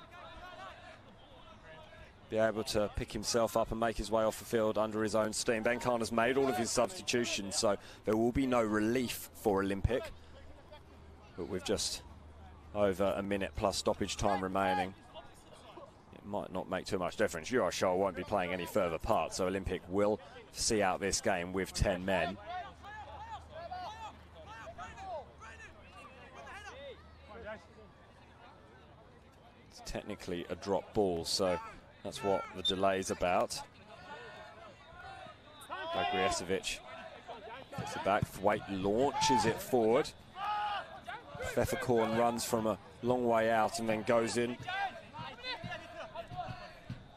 be able to pick himself up and make his way off the field under his own steam. Ben Khan has made all of his substitutions, so there will be no relief for Olympic. But with just over a minute plus stoppage time remaining, it might not make too much difference. Urashol won't be playing any further part, so Olympic will see out this game with 10 men. It's technically a drop ball, so that's what the delay's about. Bagrijesevic gets it back. Thwaite launches it forward. Pfefferkorn runs from a long way out and then goes in.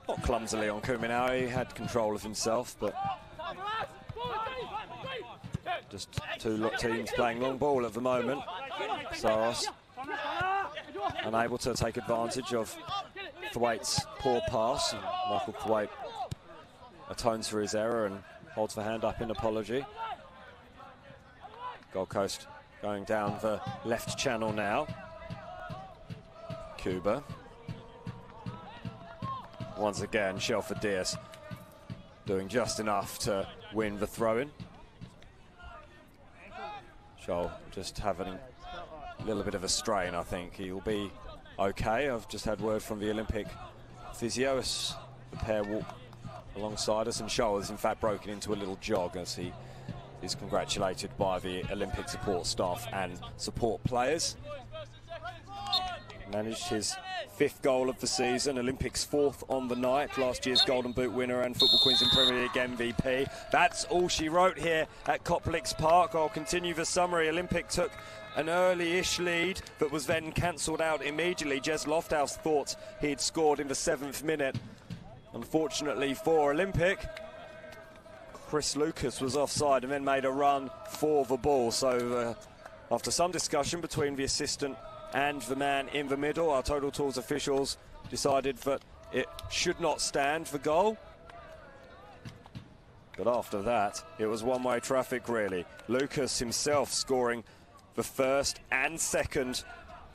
Not clumsily on Kuminau, he had control of himself, but just two teams playing long ball at the moment. Saros unable to take advantage of Thwaite's poor pass, and Michael Thwaite atones for his error and holds the hand up in apology. Gold Coast going down the left channel now. Cuba. Once again, Shelford Diaz doing just enough to win the throw-in. Scholl just having a little bit of a strain, I think. He'll be okay. I've just had word from the Olympic physio as the pair walk alongside us, and Scholl has in fact broken into a little jog as he is congratulated by the Olympic support staff and support players. Managed his 5th goal of the season, Olympics 4th on the night, last year's Golden Boot winner and Football Queensland Premier League MVP. That's all she wrote here at Coplix Park. I'll continue the summary. Olympic took an early-ish lead that was then cancelled out immediately. Jez Lofthouse thought he'd scored in the 7th minute. Unfortunately for Olympic, Chris Lucas was offside and then made a run for the ball. So after some discussion between the assistant and the man in the middle, our Total Tools officials decided that it should not stand for goal. But after that, it was one-way traffic, really. Lucas himself scoring the 1st and 2nd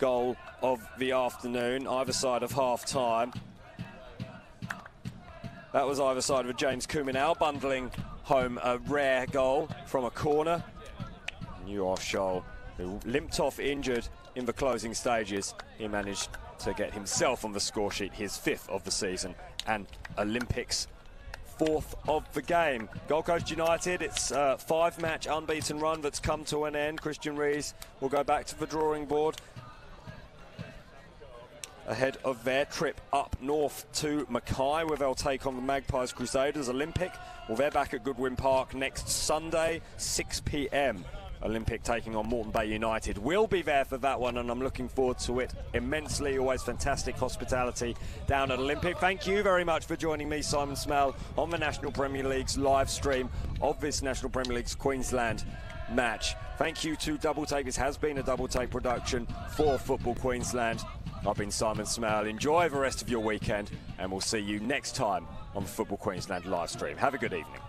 goal of the afternoon, either side of half-time. That was either side of James Kuminau bundling home a rare goal from a corner. Urashol, who limped off injured in the closing stages, he managed to get himself on the score sheet, his 5th of the season, and Olympics 4th of the game. Gold Coast United, it's a 5-match unbeaten run that's come to an end. Christian Rees will go back to the drawing board ahead of their trip up north to Mackay, where they'll take on the Magpies Crusaders. Olympic, well, they're back at Goodwin Park next Sunday, 6 p.m. Olympic taking on Moreton Bay United. We'll be there for that one, and I'm looking forward to it immensely. Always fantastic hospitality down at Olympic. Thank you very much for joining me, Simon Smell, on the National Premier League's live stream of this National Premier League's Queensland match. Thank you to Double Take. This has been a Double Take production for Football Queensland. I've been Simon Smell. Enjoy the rest of your weekend, and we'll see you next time on the Football Queensland live stream. Have a good evening.